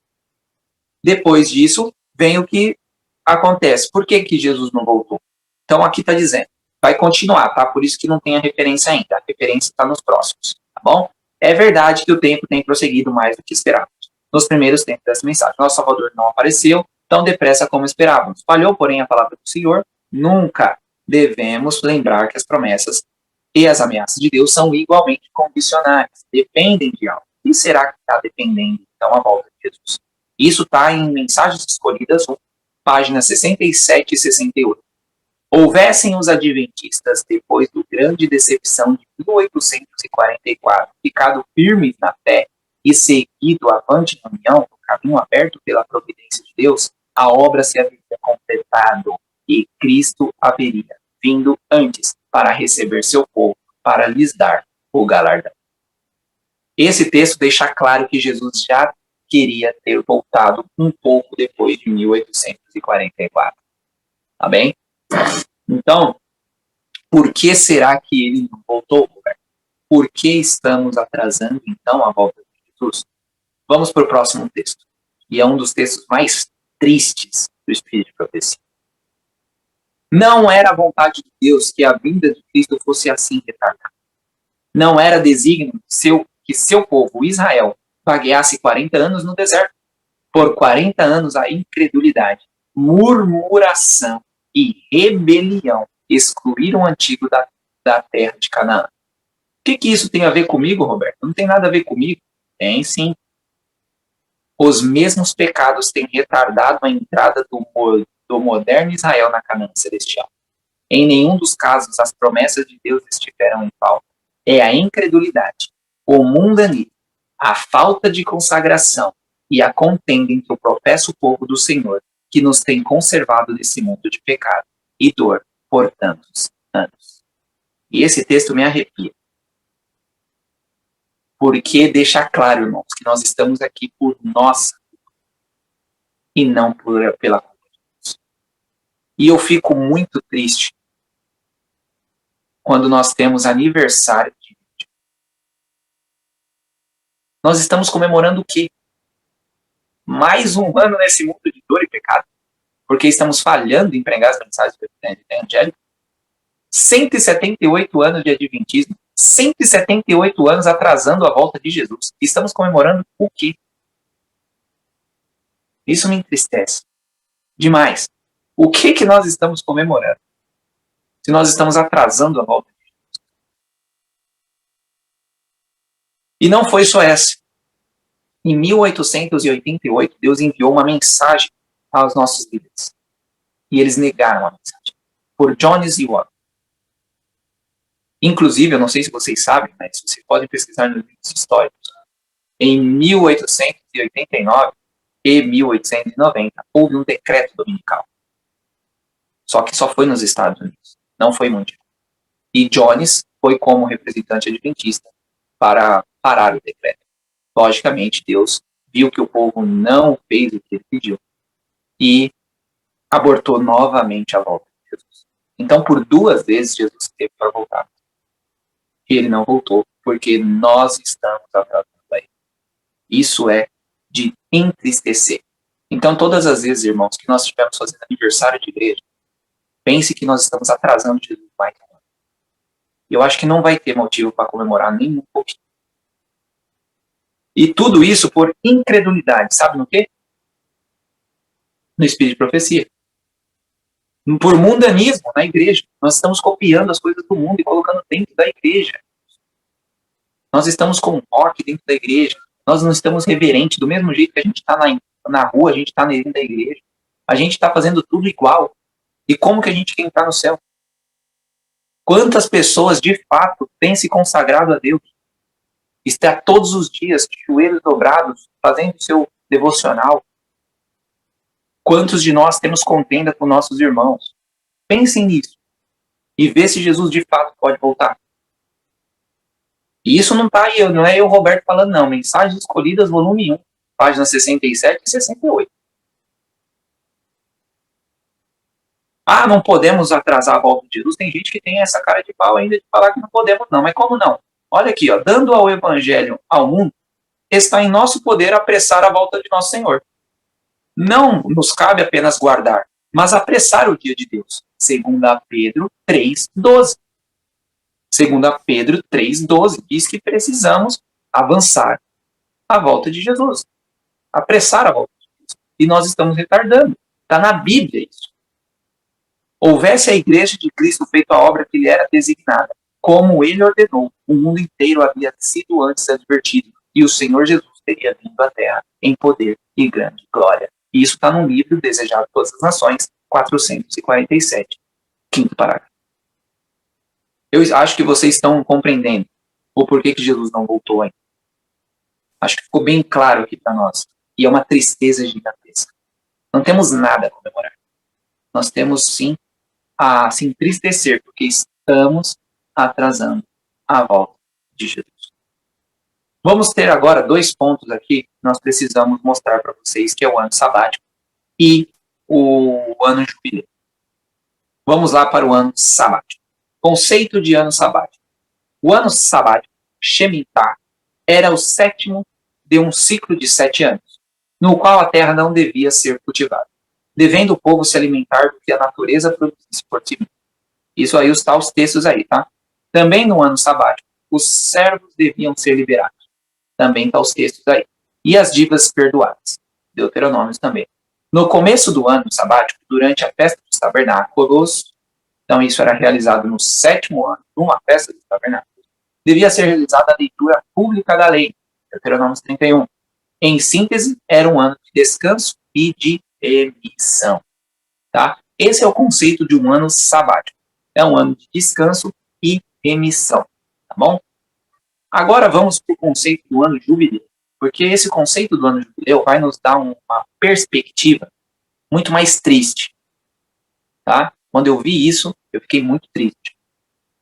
[SPEAKER 1] Depois disso, vem o que acontece. Por que Jesus não voltou? Então aqui está dizendo. Vai continuar, tá? Por isso que não tem a referência ainda. A referência está nos próximos, tá bom? É verdade que o tempo tem prosseguido mais do que esperávamos. Nos primeiros tempos dessa mensagem, nosso Salvador não apareceu tão depressa como esperávamos. Falhou, porém, a palavra do Senhor. Nunca devemos lembrar que as promessas e as ameaças de Deus são igualmente condicionais, dependem de algo. E será que está dependendo, então, a volta de Jesus? Isso está em Mensagens Escolhidas 1, páginas 67 e 68. Houvessem os adventistas, depois do grande decepção de 1844, ficado firmes na fé e seguido avante na união, no caminho aberto pela providência de Deus, a obra se haveria completado e Cristo haveria vindo antes para receber seu povo, para lhes dar o galardão. Esse texto deixa claro que Jesus já queria ter voltado um pouco depois de 1844. Tá bem? Então, por que será que ele não voltou, Roberto? Por que estamos atrasando, então, a volta de Jesus? Vamos para o próximo texto. E é um dos textos mais tristes do Espírito de Profecia. Não era a vontade de Deus que a vinda de Cristo fosse assim retardada. Não era desígnio que seu povo, Israel, vagueasse 40 anos no deserto. Por 40 anos a incredulidade, murmuração e rebelião excluíram o antigo da terra de Canaã. O que isso tem a ver comigo, Roberto? Não tem nada a ver comigo? Tem sim. Os mesmos pecados têm retardado a entrada do moderno Israel na Canaã celestial. Em nenhum dos casos as promessas de Deus estiveram em falta. É a incredulidade, o mundanismo, a falta de consagração e a contenda entre o professo povo do Senhor que nos tem conservado nesse mundo de pecado e dor por tantos anos. E esse texto me arrepia. Porque deixa claro, irmãos, que nós estamos aqui por nossa e não pela culpa de Deus. E eu fico muito triste quando nós temos aniversário de vídeo. Nós estamos comemorando o quê? Mais um ano nesse mundo de dor e pecado? Porque estamos falhando em pregar as mensagens do Evangelho? 178 anos de adventismo, 178 anos atrasando a volta de Jesus. Estamos comemorando o quê? Isso me entristece demais. O que nós estamos comemorando? Se nós estamos atrasando a volta de Jesus. E não foi só essa. Em 1888, Deus enviou uma mensagem aos nossos líderes. E eles negaram a mensagem. Por Jones e Watt. Inclusive, eu não sei se vocês sabem, mas vocês podem pesquisar nos livros históricos. Em 1889 e 1890, houve um decreto dominical. Só que só foi nos Estados Unidos, não foi mundial. E Jones foi como representante adventista para parar o decreto. Logicamente, Deus viu que o povo não fez o que ele pediu e abortou novamente a volta de Jesus. Então, por 2 vezes, Jesus teve para voltar. E ele não voltou, porque nós estamos atrasando a ele. Isso é de entristecer. Então, todas as vezes, irmãos, que nós estivermos fazendo aniversário de igreja, pense que nós estamos atrasando Jesus mais um ano. E eu acho que não vai ter motivo para comemorar nem um pouquinho. E tudo isso por incredulidade. Sabe no quê? No espírito de profecia. Por mundanismo na igreja. Nós estamos copiando as coisas do mundo e colocando dentro da igreja. Nós estamos com rock dentro da igreja. Nós não estamos reverentes. Do mesmo jeito que a gente está na rua, a gente está dentro da igreja. A gente está fazendo tudo igual. E como que a gente quer entrar no céu? Quantas pessoas, de fato, têm se consagrado a Deus? Está todos os dias, de joelhos dobrados, fazendo o seu devocional. Quantos de nós temos contenda com nossos irmãos? Pensem nisso. E vê se Jesus, de fato, pode voltar. E isso não tá aí, não é eu, Roberto, falando, não. Mensagens Escolhidas, volume 1, páginas 67 e 68. Ah, não podemos atrasar a volta de Jesus. Tem gente que tem essa cara de pau ainda de falar que não podemos, não. Mas como não? Olha aqui, ó, dando ao evangelho ao mundo, está em nosso poder apressar a volta de nosso Senhor. Não nos cabe apenas guardar, mas apressar o dia de Deus. Segunda Pedro 3:12. Segunda Pedro 3:12 diz que precisamos avançar a volta de Jesus. Apressar a volta de Jesus. E nós estamos retardando. Está na Bíblia isso. Houvesse a igreja de Cristo feito a obra que lhe era designada, como ele ordenou, o mundo inteiro havia sido antes advertido, e o Senhor Jesus teria vindo à terra em poder e grande glória. E isso está no livro Desejado de Todas as Nações, 447, quinto parágrafo. Eu acho que vocês estão compreendendo o porquê que Jesus não voltou ainda. Acho que ficou bem claro aqui para nós. E é uma tristeza gigantesca. Não temos nada a comemorar. Nós temos, sim, a se entristecer, porque estamos atrasando a volta de Jesus. Vamos ter agora 2 pontos aqui que nós precisamos mostrar para vocês, que é o ano sabático e o ano jubileu. Vamos lá para o ano sabático. Conceito de ano sabático. O ano sabático, Shemitah, era o 7º de um ciclo de 7 anos, no qual a terra não devia ser cultivada, devendo o povo se alimentar do que a natureza produzisse por si mesmo. Isso aí está os textos aí, tá? Também no ano sabático, os servos deviam ser liberados. Também está os textos aí. E as dívidas perdoadas. Deuteronômios também. No começo do ano sabático, durante a festa dos tabernáculos, então isso era realizado no 7º ano, numa festa dos tabernáculos, devia ser realizada a leitura pública da lei, Deuteronômios 31. Em síntese, era um ano de descanso e de remissão. Tá? Esse é o conceito de um ano sabático. É um ano de descanso e remissão. Tá bom? Agora vamos para o conceito do ano jubileu, porque esse conceito do ano jubileu vai nos dar uma perspectiva muito mais triste. Tá? Quando eu vi isso, eu fiquei muito triste.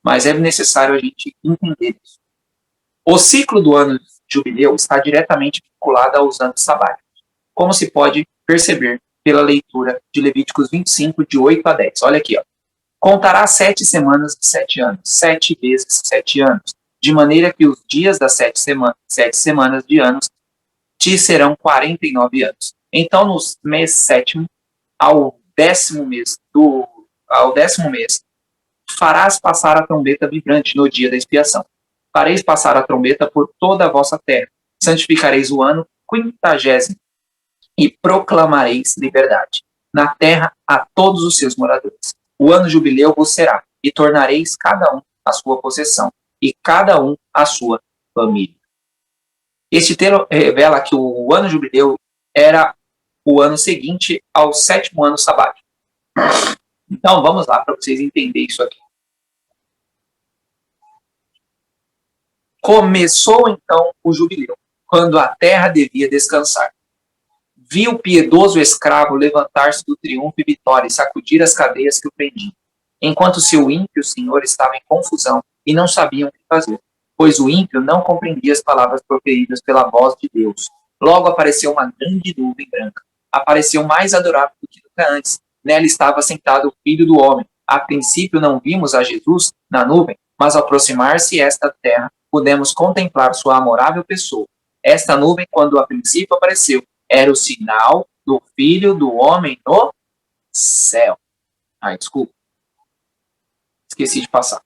[SPEAKER 1] Mas é necessário a gente entender isso. O ciclo do ano jubileu está diretamente vinculado aos anos sabáticos, como se pode perceber pela leitura de Levíticos 25, de 8 a 10. Olha aqui, ó. Contará 7 semanas de 7 anos, 7 vezes 7 anos, de maneira que os dias das 7 semanas de anos te serão 49 anos. Então, no mês 7º, ao 10º mês, farás passar a trombeta vibrante no dia da expiação. Fareis passar a trombeta por toda a vossa terra. Santificareis o ano 50º e proclamareis liberdade na terra a todos os seus moradores. O ano jubileu vos será, e tornareis cada um a sua possessão, e cada um a sua família. Este texto revela que o ano jubileu era o ano seguinte ao 7º ano sabático. Então, vamos lá para vocês entenderem isso aqui. Começou, então, o jubileu, quando a terra devia descansar. Viu o piedoso escravo levantar-se do triunfo e vitória e sacudir as cadeias que o prendiam, enquanto seu ímpio senhor estava em confusão e não sabiam o que fazer, pois o ímpio não compreendia as palavras proferidas pela voz de Deus. Logo apareceu uma grande nuvem branca. Apareceu mais adorável do que nunca antes. Nela estava sentado o Filho do Homem. A princípio não vimos a Jesus na nuvem, mas ao aproximar-se esta terra, pudemos contemplar sua amorável pessoa. Esta nuvem, quando a princípio apareceu, era o sinal do Filho do Homem no céu. Ai, desculpa. Esqueci de passar.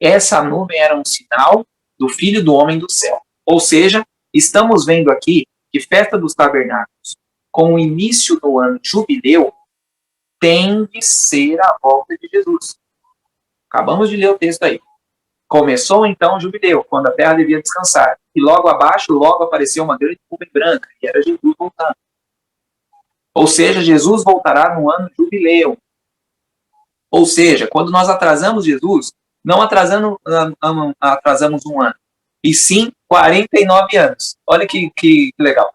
[SPEAKER 1] Essa nuvem era um sinal do Filho do Homem do céu. Ou seja, estamos vendo aqui que festa dos tabernáculos, com o início do ano jubileu, tem de ser a volta de Jesus. Acabamos de ler o texto aí. Começou então o jubileu, quando a terra devia descansar. E logo abaixo, logo apareceu uma grande nuvem branca, e era Jesus voltando. Ou seja, Jesus voltará no ano jubileu. Ou seja, quando nós atrasamos Jesus, não atrasamos um ano, e sim 49 anos. Olha que legal.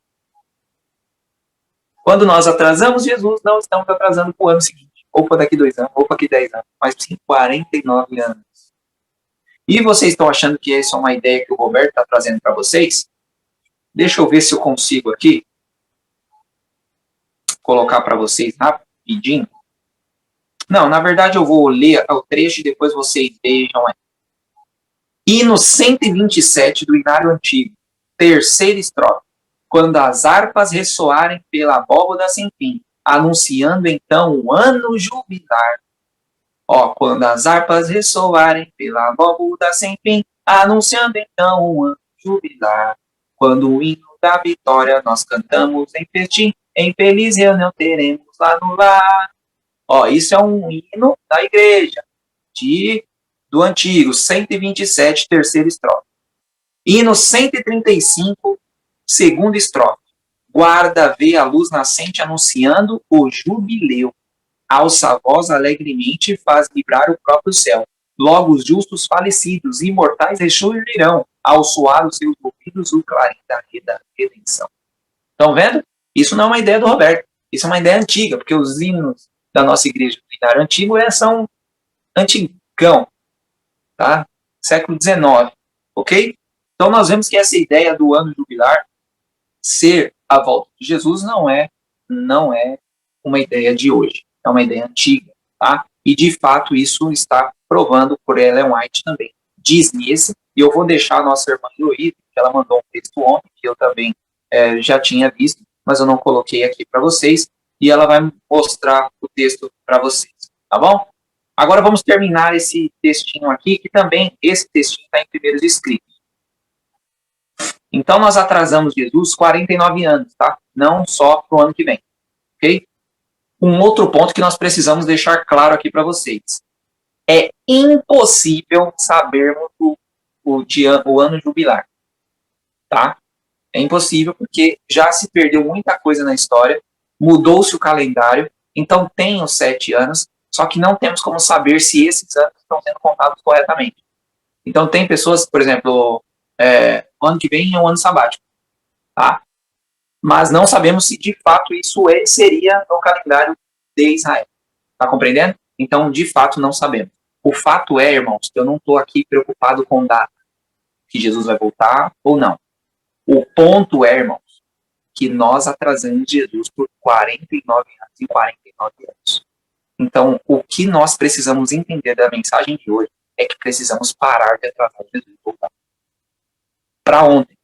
[SPEAKER 1] Quando nós atrasamos Jesus, não estamos atrasando para o ano seguinte, ou para daqui 2 anos, ou para daqui 10 anos, mas sim 49 anos. E vocês estão achando que essa é uma ideia que o Roberto está trazendo para vocês? Deixa eu ver se eu consigo aqui colocar para vocês rapidinho. Não, na verdade eu vou ler o trecho e depois vocês vejam aí. Hino 127 do Inário Antigo, terceira estrofe. Quando as harpas ressoarem pela abóboda sem fim, anunciando então o ano jubilar. Quando as harpas ressoarem pela abóboda sem fim, anunciando então o ano jubilar. Quando o hino da vitória nós cantamos em festim, em feliz reunião teremos lá no lar. Isso é um hino da igreja, do Antigo, 127, terceira estrofe. Hino 135, segunda estrofe. Guarda, vê a luz nascente anunciando o jubileu. Alça a voz alegremente e faz vibrar o próprio céu. Logo os justos falecidos, imortais, ressurgirão, ao soar os seus ouvidos o clarim da redenção. Estão vendo? Isso não é uma ideia do Roberto. Isso é uma ideia antiga, porque os hinos da nossa igreja do Inário Antigo são antigão, tá? Século XIX, ok? Então nós vemos que essa ideia do ano jubilar ser a volta de Jesus não é uma ideia de hoje, é uma ideia antiga, tá? E de fato isso está provando por Ellen White também. Diz nisso, e eu vou deixar a nossa irmã Heloísa, que ela mandou um texto ontem, que eu também já tinha visto, mas eu não coloquei aqui para vocês, e ela vai mostrar o texto para vocês, tá bom? Agora vamos terminar esse textinho aqui, que também esse textinho está em Primeiros Escritos. Então nós atrasamos Jesus 49 anos, tá? Não só para o ano que vem, ok? Um outro ponto que nós precisamos deixar claro aqui para vocês. É impossível sabermos o ano jubilar, tá? É impossível porque já se perdeu muita coisa na história, mudou-se o calendário, então tem os 7 anos, só que não temos como saber se esses anos estão sendo contados corretamente. Então tem pessoas, por exemplo, o ano que vem é um ano sabático, tá? Mas não sabemos se de fato isso seria no calendário de Israel. Tá compreendendo? Então, de fato, não sabemos. O fato é, irmãos, que eu não estou aqui preocupado com data, que Jesus vai voltar ou não. O ponto é, irmãos, que nós atrasamos Jesus por 49 anos e 49 anos. Então, o que nós precisamos entender da mensagem de hoje é que precisamos parar de atrasar Jesus e voltar. Para ontem.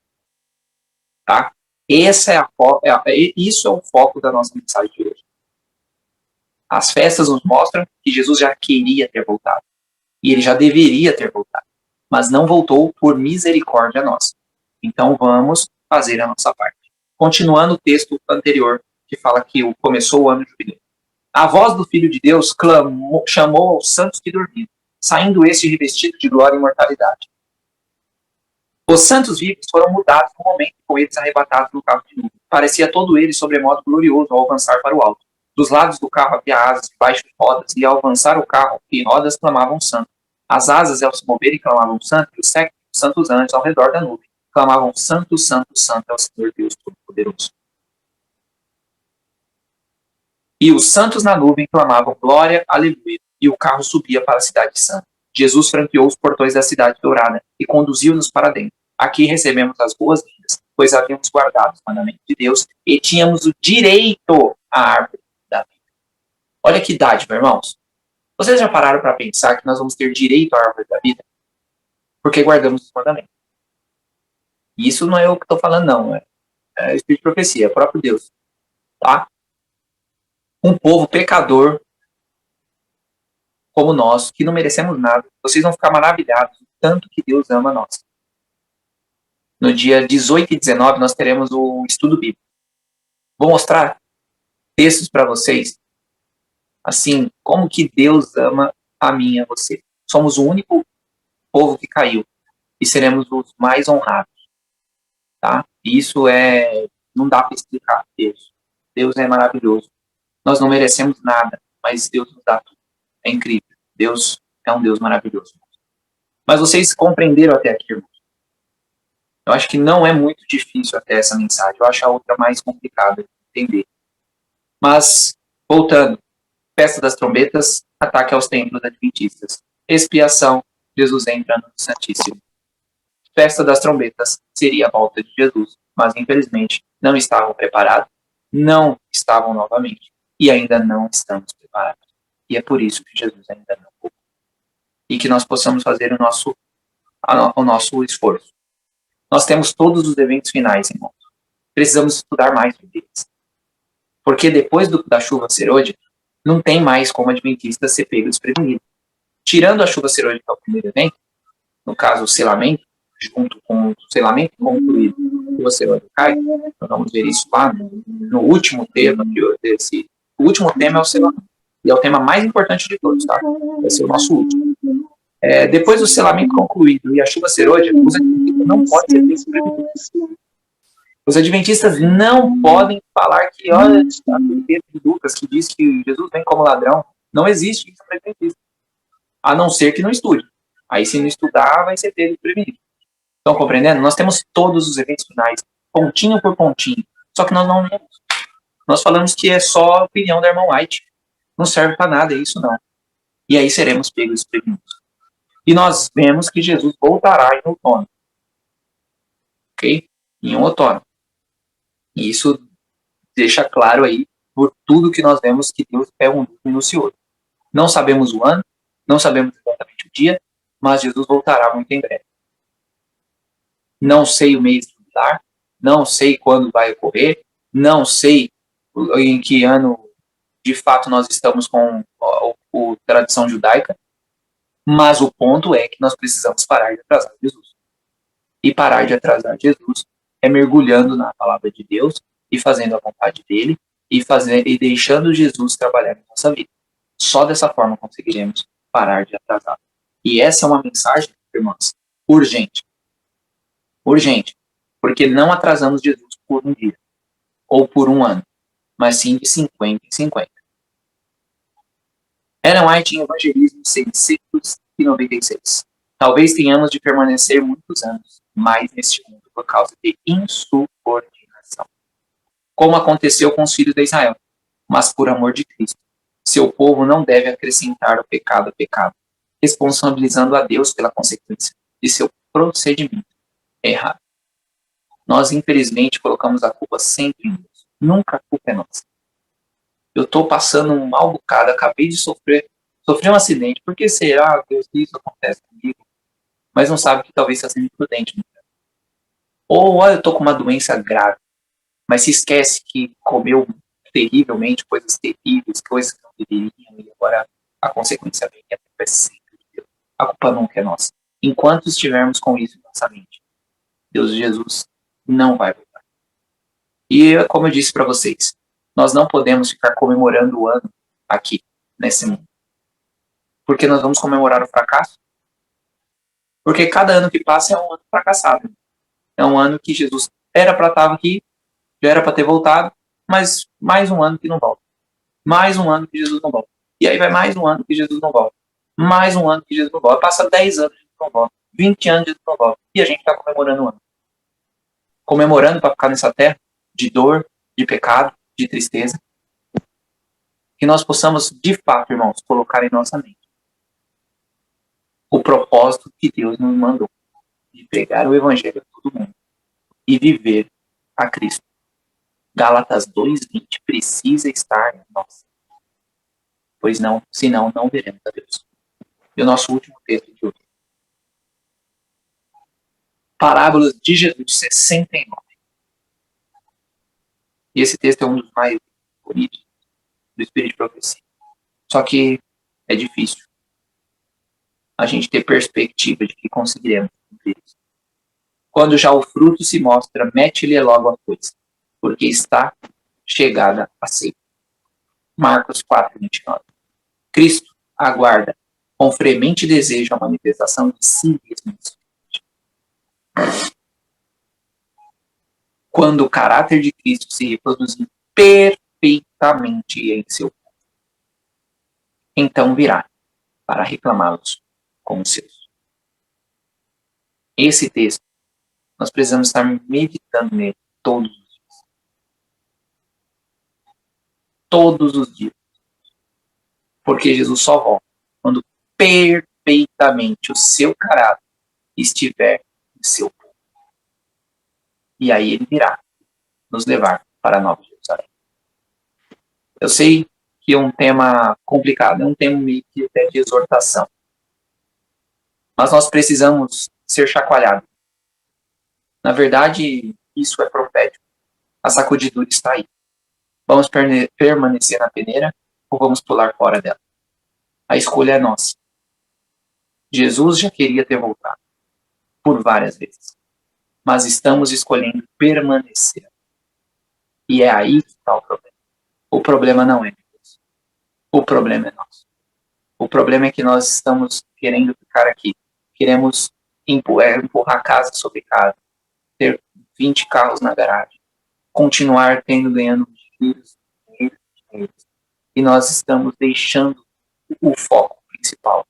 [SPEAKER 1] Tá? Isso é o foco da nossa mensagem de hoje. As festas nos mostram que Jesus já queria ter voltado. E ele já deveria ter voltado. Mas não voltou por misericórdia nossa. Então vamos fazer a nossa parte. Continuando o texto anterior, que fala que começou o ano jubileu. A voz do Filho de Deus chamou aos santos que dormiam, saindo este revestido de glória e imortalidade. Os santos vivos foram mudados no momento com eles arrebatados no carro de nuvem. Parecia todo ele sobremodo glorioso ao avançar para o alto. Dos lados do carro havia asas debaixo de rodas, e ao avançar o carro, em rodas clamavam santo. As asas, ao se moverem, clamavam santo, e os séculos dos santos anjos ao redor da nuvem clamavam santo, santo, santo é o Senhor Deus Todo-Poderoso. E os santos na nuvem clamavam glória, aleluia, e o carro subia para a cidade santa. Jesus franqueou os portões da cidade dourada e conduziu-nos para dentro. Aqui recebemos as boas-vindas, pois havíamos guardado os mandamentos de Deus e tínhamos o direito à árvore da vida. Olha que dádiva, irmãos. Vocês já pararam para pensar que nós vamos ter direito à árvore da vida? Porque guardamos os mandamentos. E isso não é eu que estou falando, não. É o Espírito de Profecia, é o próprio Deus. Tá? Um povo pecador como nós, que não merecemos nada, vocês vão ficar maravilhados do tanto que Deus ama nós. No dia 18 e 19, nós teremos o estudo bíblico. Vou mostrar textos para vocês, assim, como que Deus ama a mim e a você. Somos o único povo que caiu e seremos os mais honrados. Tá? Isso não dá para explicar Deus. Deus é maravilhoso. Nós não merecemos nada, mas Deus nos dá tudo. É incrível. Deus é um Deus maravilhoso. Mas vocês compreenderam até aqui, irmãos? Eu acho que não é muito difícil até essa mensagem. Eu acho a outra mais complicada de entender. Mas, voltando. Festa das trombetas, ataque aos templos adventistas. Expiação, Jesus entra no Santíssimo. Festa das trombetas seria a volta de Jesus, mas infelizmente não estavam preparados, não estavam novamente, e ainda não estamos preparados. E é por isso que Jesus ainda não voltou. E que nós possamos fazer o nosso esforço. Nós temos todos os eventos finais, irmãos. Precisamos estudar mais sobre eles. Porque depois da chuva serôdica, não tem mais como adventista ser pego desprevenido. Tirando a chuva serôdica ao primeiro evento, no caso o selamento, junto com o selamento concluído, a chuva serôdica cai, nós vamos ver isso lá no último tema desse. O último tema é o selamento. E é o tema mais importante de todos, tá? Vai ser o nosso último. Depois do selamento concluído e a chuva serôdica, os adventistas não podem ser desprevenidos. Os adventistas não podem falar que, olha, aquele texto de Lucas que diz que Jesus vem como ladrão. Não existe isso para adventista. A não ser que não estude. Aí, se não estudar, vai ser pego desprevenido. Estão compreendendo? Nós temos todos os eventos finais, pontinho por pontinho. Só que nós não lemos. Nós falamos que é só a opinião da irmã White. Não serve para nada, é isso não. E aí seremos pegos desprevenidos. E nós vemos que Jesus voltará em outono. Ok? Em um outono. E isso deixa claro aí, por tudo que nós vemos, que Deus é um Deus minucioso. Não sabemos o ano, não sabemos exatamente o dia, mas Jesus voltará muito em breve. Não sei o mês lunar, não sei quando vai ocorrer, não sei em que ano, de fato, nós estamos com a tradição judaica, mas o ponto é que nós precisamos parar de atrasar Jesus. E parar de atrasar Jesus é mergulhando na palavra de Deus e fazendo a vontade dele e deixando Jesus trabalhar em nossa vida. Só dessa forma conseguiremos parar de atrasar. E essa é uma mensagem, irmãos, urgente. Urgente. Porque não atrasamos Jesus por um dia ou por um ano, mas sim de 50 em 50. Ellen White em Evangelismo 696. Talvez tenhamos de permanecer muitos anos mais neste mundo por causa de insubordinação. Como aconteceu com os filhos de Israel, mas por amor de Cristo. Seu povo não deve acrescentar o pecado a pecado, responsabilizando a Deus pela consequência de seu procedimento errado. Nós, infelizmente, colocamos a culpa sempre em Deus. Nunca a culpa é nossa. Eu estou passando um mal bocado, acabei de sofrer um acidente. Por que será, Deus, que isso acontece comigo? Mas não sabe que talvez está sendo imprudente. Ou, olha, eu estou com uma doença grave, mas se esquece que comeu terrivelmente coisas terríveis, coisas que não deveriam, e agora a consequência vem e a culpa é sempre de Deus. A culpa nunca é nossa. Enquanto estivermos com isso em nossa mente, Deus e Jesus não vai voltar. E, como eu disse para vocês, nós não podemos ficar comemorando o ano aqui, nesse mundo. Porque nós vamos comemorar o fracasso. Porque cada ano que passa é um ano fracassado. É um ano que Jesus era para estar aqui, já era para ter voltado, mas mais um ano que não volta. Mais um ano que Jesus não volta. E aí vai mais um ano que Jesus não volta. Mais um ano que Jesus não volta. Passa 10 anos que Jesus não volta. 20 anos que Jesus não volta. E a gente está comemorando o ano. Comemorando para ficar nessa terra de dor, de pecado, de tristeza. Que nós possamos, de fato, irmãos, colocar em nossa mente o propósito que Deus nos mandou de pregar o evangelho a todo mundo e viver a Cristo. Gálatas 2:20 precisa estar em nós. Pois não, senão não veremos a Deus. E o nosso último texto de hoje. Parábolas de Jesus 69. E esse texto é um dos mais bonitos do Espírito de Profecia. Só que é difícil a gente ter perspectiva de que conseguiremos cumprir isso. Quando já o fruto se mostra, mete-lhe logo a coisa, porque está chegada a ceia. Marcos 4:29. Cristo aguarda com fremente desejo a manifestação de si mesmo. Quando o caráter de Cristo se reproduzir perfeitamente em seu povo, então virá para reclamá-los como seus. Esse texto, nós precisamos estar meditando nele todos os dias. Todos os dias. Porque Jesus só volta quando perfeitamente o seu caráter estiver em seu corpo. E aí ele virá nos levar para a Nova Jerusalém. Eu sei que é um tema complicado, é um tema meio que até de exortação. Mas nós precisamos ser chacoalhados. Na verdade, isso é profético. A sacudidura está aí. Vamos permanecer na peneira ou vamos pular fora dela? A escolha é nossa. Jesus já queria ter voltado por várias vezes. Mas estamos escolhendo permanecer. E é aí que está o problema. O problema não é Deus. O problema é nosso. O problema é que nós estamos querendo ficar aqui. Queremos empurrar casa sobre casa. Ter 20 carros na garagem. Continuar ganhando dinheiro. E nós estamos deixando o foco principal.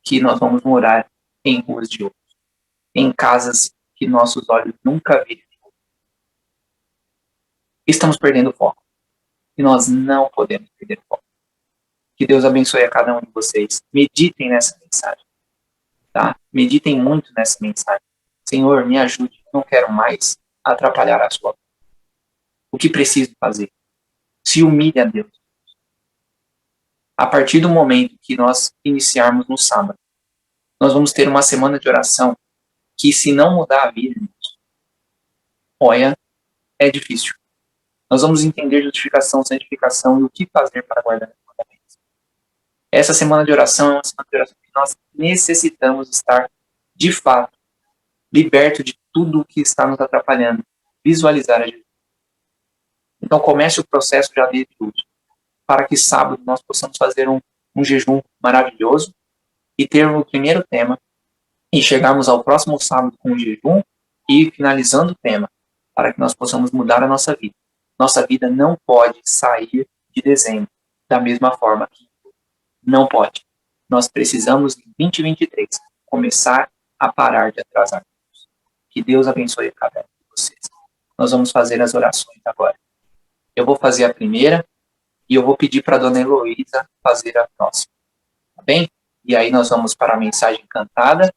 [SPEAKER 1] Que nós vamos morar em ruas de ouro. Em casas que nossos olhos nunca viram. Estamos perdendo o foco. E nós não podemos perder o foco. Que Deus abençoe a cada um de vocês. Meditem nessa mensagem. Tá? Meditem muito nessa mensagem. Senhor, me ajude. Não quero mais atrapalhar a sua vida. O que preciso fazer? Se humilhe a Deus. A partir do momento que nós iniciarmos no sábado, nós vamos ter uma semana de oração que, se não mudar a vida, olha, é difícil. Nós vamos entender justificação, santificação e o que fazer para guardar os mandamentos. Essa semana de oração é uma semana de oração que nós necessitamos estar, de fato, liberto de tudo o que está nos atrapalhando. Visualizar a Jesus. Então comece o processo já desde hoje, para que sábado nós possamos fazer um jejum maravilhoso e ter o primeiro tema e chegarmos ao próximo sábado com o jejum e finalizando o tema, para que nós possamos mudar a nossa vida. Nossa vida não pode sair de dezembro da mesma forma que não pode. Nós precisamos, em 2023, começar a parar de atrasar. Que Deus abençoe cada um de vocês. Nós vamos fazer as orações agora. Eu vou fazer a primeira e eu vou pedir para a dona Heloísa fazer a próxima. Tá bem? E aí nós vamos para a mensagem cantada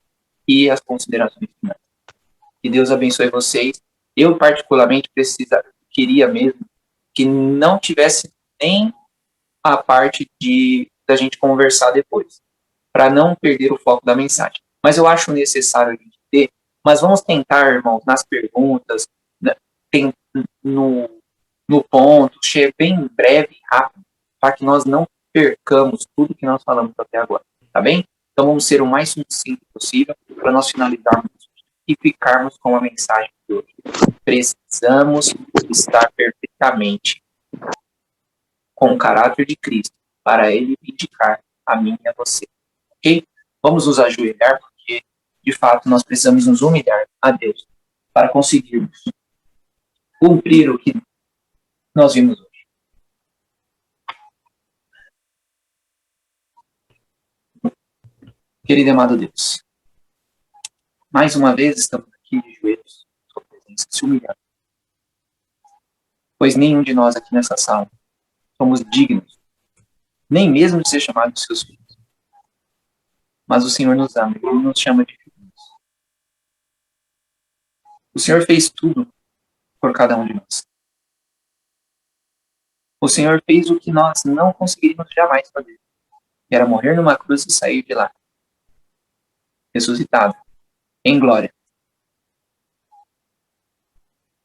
[SPEAKER 1] e as considerações finais. Que Deus abençoe vocês. Eu, particularmente, queria mesmo que não tivesse nem a parte da gente conversar depois, para não perder o foco da mensagem. Mas eu acho necessário a gente ter, mas vamos tentar, irmãos, nas perguntas, no ponto, bem breve e rápido, para que nós não percamos tudo que nós falamos até agora, tá bem? Então vamos ser o mais sucinto possível para nós finalizarmos e ficarmos com a mensagem de hoje. Precisamos estar perfeitamente com o caráter de Cristo para Ele indicar a mim e a você. Ok? Vamos nos ajoelhar, porque, de fato, nós precisamos nos humilhar a Deus para conseguirmos cumprir o que nós vimos hoje. Querido e amado Deus, mais uma vez estamos aqui de joelhos, em sua presença, se humilhando. Pois nenhum de nós aqui nessa sala somos dignos, nem mesmo de ser chamados de seus filhos. Mas o Senhor nos ama, Ele nos chama de filhos. O Senhor fez tudo por cada um de nós. O Senhor fez o que nós não conseguiríamos jamais fazer, que era morrer numa cruz e sair de lá, ressuscitado, em glória.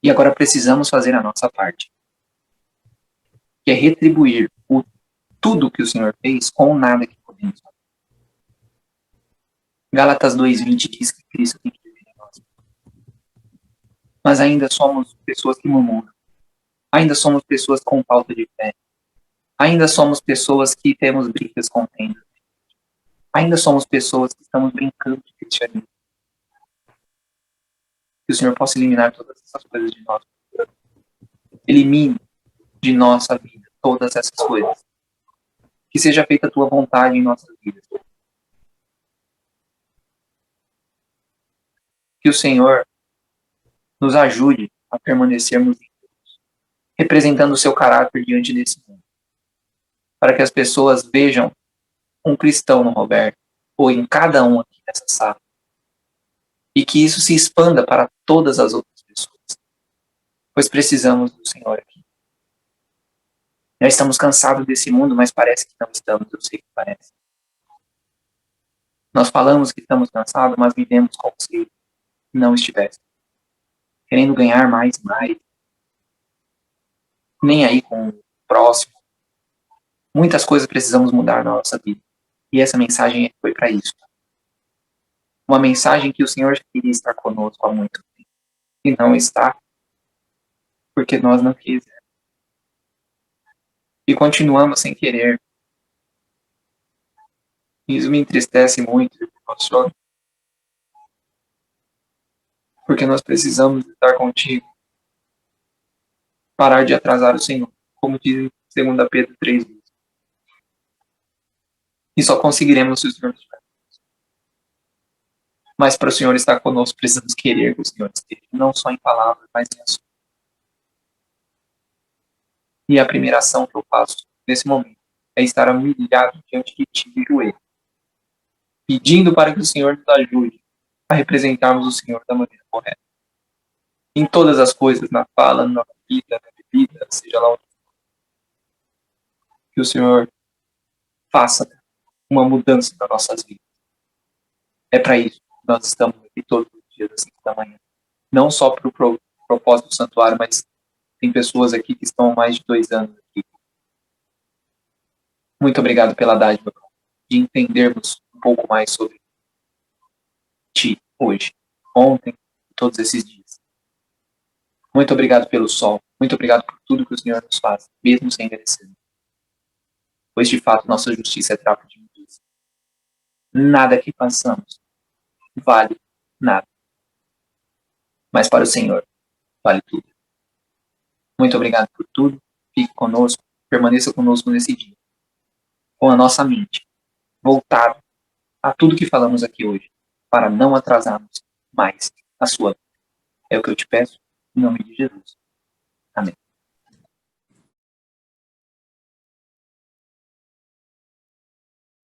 [SPEAKER 1] E agora precisamos fazer a nossa parte, que é retribuir tudo que o Senhor fez com nada que podemos fazer. Gálatas 2:20 diz que Cristo tem que viver em nós. Mas ainda somos pessoas que murmuram. Ainda somos pessoas com falta de fé. Ainda somos pessoas que temos brigas com tendas. Ainda somos pessoas que estamos brincando de cristianismo. Que o Senhor possa eliminar todas essas coisas de nós. Elimine de nossa vida todas essas coisas. Que seja feita a tua vontade em nossas vidas. Que o Senhor nos ajude a permanecermos em Deus, representando o seu caráter diante desse mundo. Para que as pessoas vejam um cristão no Roberto, ou em cada um aqui nessa sala. E que isso se expanda para todas as outras pessoas. Pois precisamos do Senhor aqui. Já estamos cansados desse mundo, mas parece que não estamos, eu sei que parece. Nós falamos que estamos cansados, mas vivemos como se não estivéssemos. Querendo ganhar mais e mais. Nem aí com o próximo. Muitas coisas precisamos mudar na nossa vida. E essa mensagem foi para isso. Uma mensagem que o Senhor queria estar conosco há muito tempo. E não está, porque nós não quisemos. E continuamos sem querer. Isso me entristece muito e me emociona. Porque nós precisamos estar contigo. Parar de atrasar o Senhor. Como diz em 2 Pedro 3. E só conseguiremos se o Senhor estiver. Mas para o Senhor estar conosco, precisamos querer que o Senhor esteja. Não só em palavras, mas em ações. E a primeira ação que eu faço nesse momento é estar humilhado diante de ti de joelho, pedindo para que o Senhor nos ajude a representarmos o Senhor da maneira correta. Em todas as coisas, na fala, na vida, na bebida, seja lá onde for. Que o Senhor faça uma mudança nas nossas vidas. É para isso que nós estamos aqui todos os dias às 5 da manhã. Não só para o propósito do santuário, mas tem pessoas aqui que estão há mais de 2 anos aqui. Muito obrigado pela dádiva de entendermos um pouco mais sobre ti hoje, ontem, todos esses dias. Muito obrigado pelo sol. Muito obrigado por tudo que o Senhor nos faz, mesmo sem merecer. Pois, de fato, nossa justiça é trapo de imundícia. Nada que façamos vale nada. Mas para o Senhor, vale tudo. Muito obrigado por tudo. Fique conosco. Permaneça conosco nesse dia. Com a nossa mente voltada a tudo que falamos aqui hoje, para não atrasarmos mais a sua vida. É o que eu te peço, em nome de Jesus.